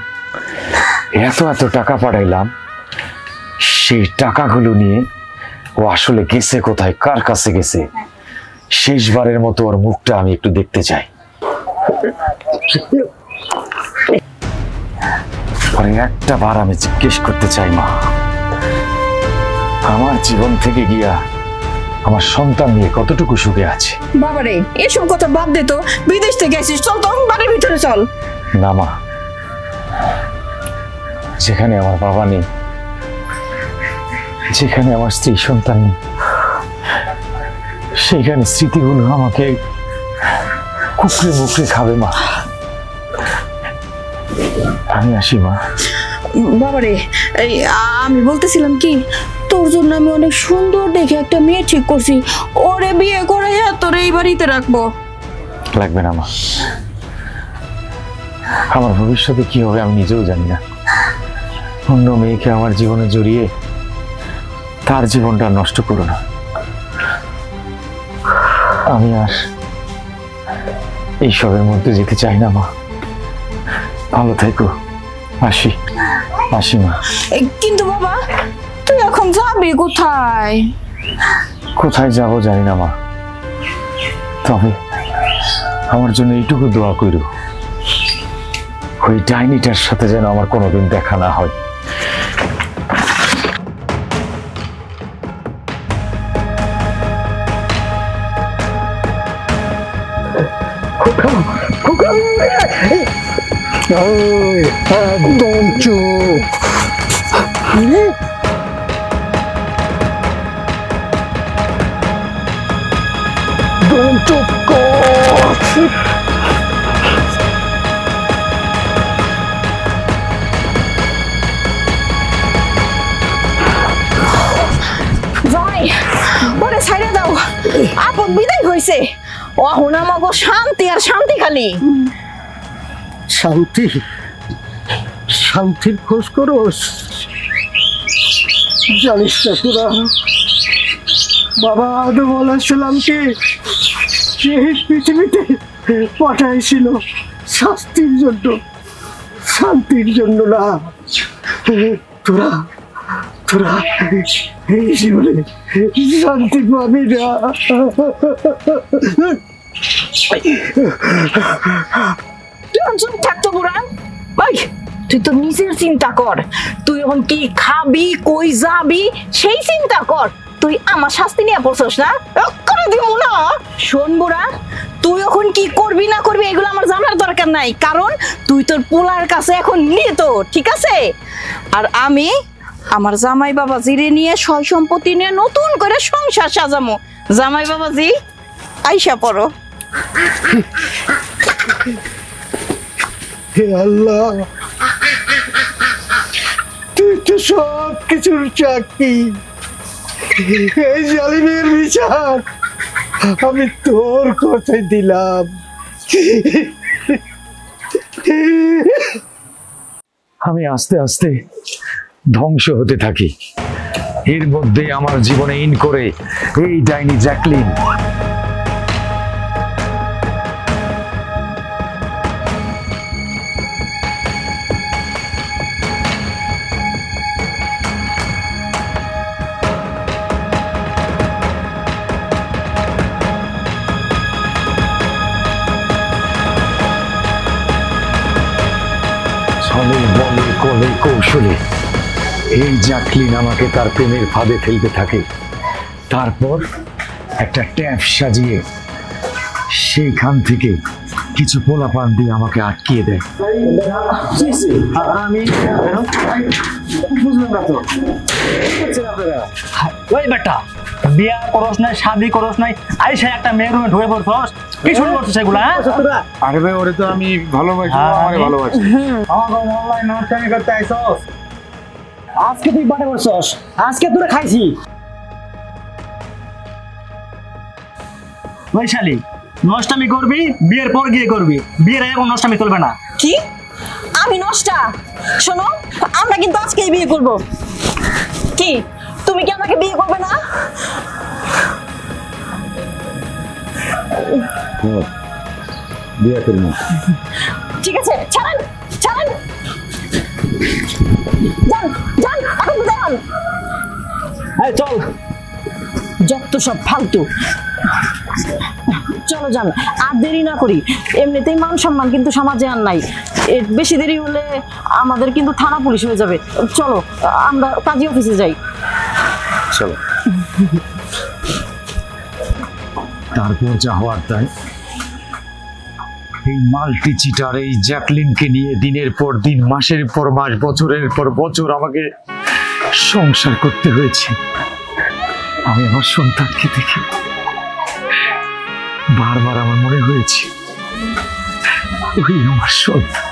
এত এত টাকা পাঠাইলাম, সেই টাকাগুলো নিয়ে ও আসলে গেছে কোথায়, কার কাছে গেছে? শেষবারের মতো ওর মুখটা আমি একটু দেখতে চাই। পরে একটা বার আমি জিজ্ঞেস করতে চাই, মা, আমার জীবন থেকে গিয়া আমার সন্তান নিয়ে কতটুকু সুখে আছে? বাবারে, এসব কথা বাদ দে তো, বিদেশ থেকে আসিস, চল তো বাড়ির ভিতরে চল। না মা, যেখানে আমার বাবা নেই, যেখানে আমার স্ত্রী সন্তান নেই, সেখানে স্মৃতিগুলো আমাকে কুকড়ে মুকড়ে খাবে মা। আমি আসি মা। বাবারে, এই আমি বলতেছিলাম কি, তোর জন্য আমি অনেক সুন্দর দেখে একটা মেয়ে ঠিক করছি, ওরে বিয়ে করে তোর এই বাড়িতে রাখবো। লাগবে না মা, আমার ভবিষ্যতে কি হবে আমি নিজেও জানি না। অন্য মেয়েকে আমার জীবনে জড়িয়ে তার জীবনটা নষ্ট করো না। আমি আর এইসবের মধ্যে যেতে চাই না মা। ভালো থেকো, আসি আসি মা। কিন্তু বাবা, তুই এখন যাবি কোথায়? কোথায় যাব জানি না মা, তবে আমার জন্য এইটুকু দোয়া করো, ওই ডাইনিটার সাথে যেন আমার কোনোদিন দেখা না হয়। একদম চুপ, চুপ কর। ভাই, ওরে ছাইড়ে দাও, আপদ বিদায় হইছে। এখন আমাগো শান্তি আর শান্তি খালি। শান্তি? শান্তির খোঁজ করোস? জানিস না তোরা বাবা আদম আলাইহিস সালামকে এই পৃথিবীতে পাঠাইছিল শাস্তির জন্য, শান্তির জন্য না। তোরা তোরা এই জীবনে শান্তি পাবি না। চুপ থাকতো বুড়ান ভাই, তুই তো নিজের চিন্তা কর। তুই এখন কি খাবি, কই যাবি সেই চিন্তা কর। তুই আমার শাস্তি নিয়ে পড়ছস না, করে দিব না। শোন বুড়া, তুই এখন কি করবি না করবি এগুলো আমার জানার দরকার নাই, কারণ তুই তোর পোলার কাছে এখন নিত, ঠিক আছে? আর আমি আমার জামাই বাবাজিরে নিয়ে সয় সম্পত্তি নিয়ে নতুন করে সংসার সাজামো। জামাই বাবাজি আইসা পড়ো। হে আল্লাহ, তুই তো সব কিছুর চাকরি, এই জালিমের বিচার আমি তোর কথাই দিলাম। আমি আস্তে আস্তে ধ্বংস হতে থাকি। এর মধ্যে আমার জীবনে ইন করে এই ডাইনি জ্যাকলিন। ছলে বলে কলে কৌশলে এই জ্যাকলিন আমাকে তার প্রেমের ফাঁদে ফেলতে থাকে। তারপর একটা ট্যাপ সাজিয়ে সেইখান থেকে কিছু পোলাপান দিয়ে আমাকে আটকিয়ে দেয়। আমি বুঝলাম না তো, ওই বেটা বিয়া করস নাই, শাদি করস নাই, আইসা একটা মেয়ের রুমে ঢুকে পড়ছস, কি শুরু করছিস এগুলা? আরে ভাই ওরে তো আমি ভালোবাসি, আমারে ভালোবাসি। আমার অনলাইন নষ্টামি করতে আইছস, আজকে তুই বাড়ে পড়ছস, আজকে তোরে খাইছি। বৈশালী, নষ্টামি করবি বিয়ের পর গিয়ে করবি, বিয়ের আগে কোনো নষ্টামি চলবে না। কি? আমি নষ্টা? শোনো, আমরা কিন্তু আজকেই বিয়ে করব। কি তুমি কি আমাকে বিয়ে করবে না? বিয়ে করবো। ঠিক আছে, ছাড়েন ছাড়েন, যান যান, এখন তো যান। এই চল, যত সব ফালতু, চলো যান, আর দেরি না করি। এমনিতেই মান সম্মান কিন্তু সমাজে আর নাই, এর বেশি দেরি হলে আমাদের কিন্তু থানা পুলিশ হয়ে যাবে। চলো আমরা কাজী অফিসে যাই। চলো। তারপর যা হওয়ার তাই, এই মাল্টি চিটার এই জ্যাকলিনকে নিয়ে দিনের পর দিন, মাসের পর মাস, বছরের পর বছর আমাকে সংসার করতে হয়েছে। আমি আমার সন্তানকে দেখে বারবার আমার মনে হয়েছে ওই আমার সন্তান,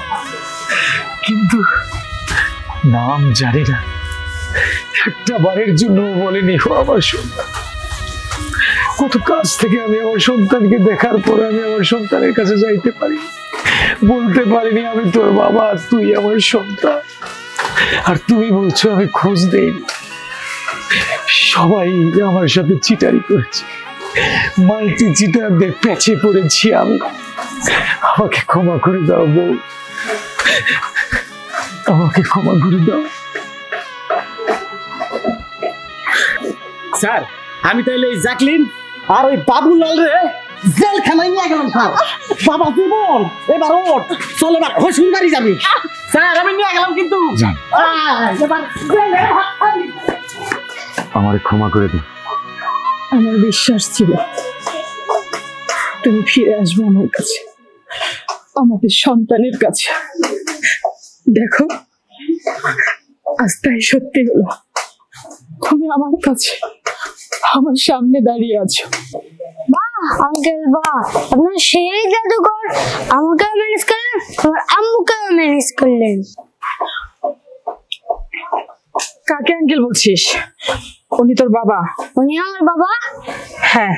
কিন্তু নাম জানি না, একটা বারের জন্য বলেনি ও আমার সন্তান। কত কাছ থেকে আমি আমার সন্তানকে দেখার পর আমি আমার সন্তানের কাছে যাইতে পারি, বলতে পারিনি আমি তোর বাবা, তুই আমার সন্তান। আর তুমি বলছো আমি খোঁজ দেইনি। সবাই আমার সাথে চিটারি করেছে, মাল্টি চিটারদের প্যাচে পড়েছি আমি। আমাকে ক্ষমা করে দাও বউ, আমাকে ক্ষমা করে দাও। স্যার আমি তাইলে এই জ্যাকলিন আর ওই বাবুলাল রে জেলখানায় নিয়ে গেলাম স্যার। বাবা জীবন এবার ওঠ, চল এবার হসুন বাড়ি যাবি। স্যার আমি নিয়ে গেলাম কিন্তু। আমারে ক্ষমা করে দাও। আমার বিশ্বাস ছিল তুমি ফিরে আসবে আমার কাছে, আমাদের সন্তানের কাছে। দেখো আজ তাই সত্যি হলো, তুমি আমার কাছে, আমার সামনে দাঁড়িয়ে আছো। বাহ আঙ্কেল বাহ, আপনার সেই জাদুকর, আমাকেও ম্যানেজ করলেন, আমার আম্মুকেও ম্যানেজ করলেন। কাকে আঙ্কেল বলছিস? উনি তোর বাবা। উনি আমার বাবা? হ্যাঁ।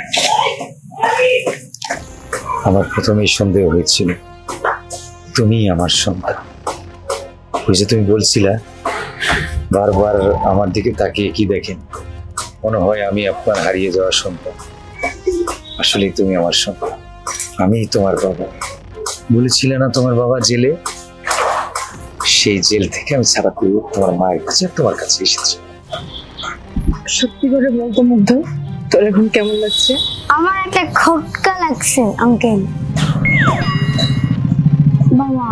আমার প্রথমেই সন্দেহ হয়েছিল তুমি আমার সন্তান, ওই যে তুমি বলছিলা বারবার আমার দিকে তাকিয়ে কি দেখেন, মনে হয় আমি আপনার হারিয়ে যাওয়ার সন্তান। আসলে তুমি আমার সন্তান, আমি তোমার বাবা। বলেছিলে না তোমার বাবা জেলে, সেই জেল থেকে আমি ছাড়া পেয়ে তোমার মায়ের কাছে তোমার কাছে এসেছি। সত্যি করে বলতো মুগ্ধ, তোর এখন কেমন লাগছে? আমার একটা খটকা লাগছে আঙ্কেল। বাবা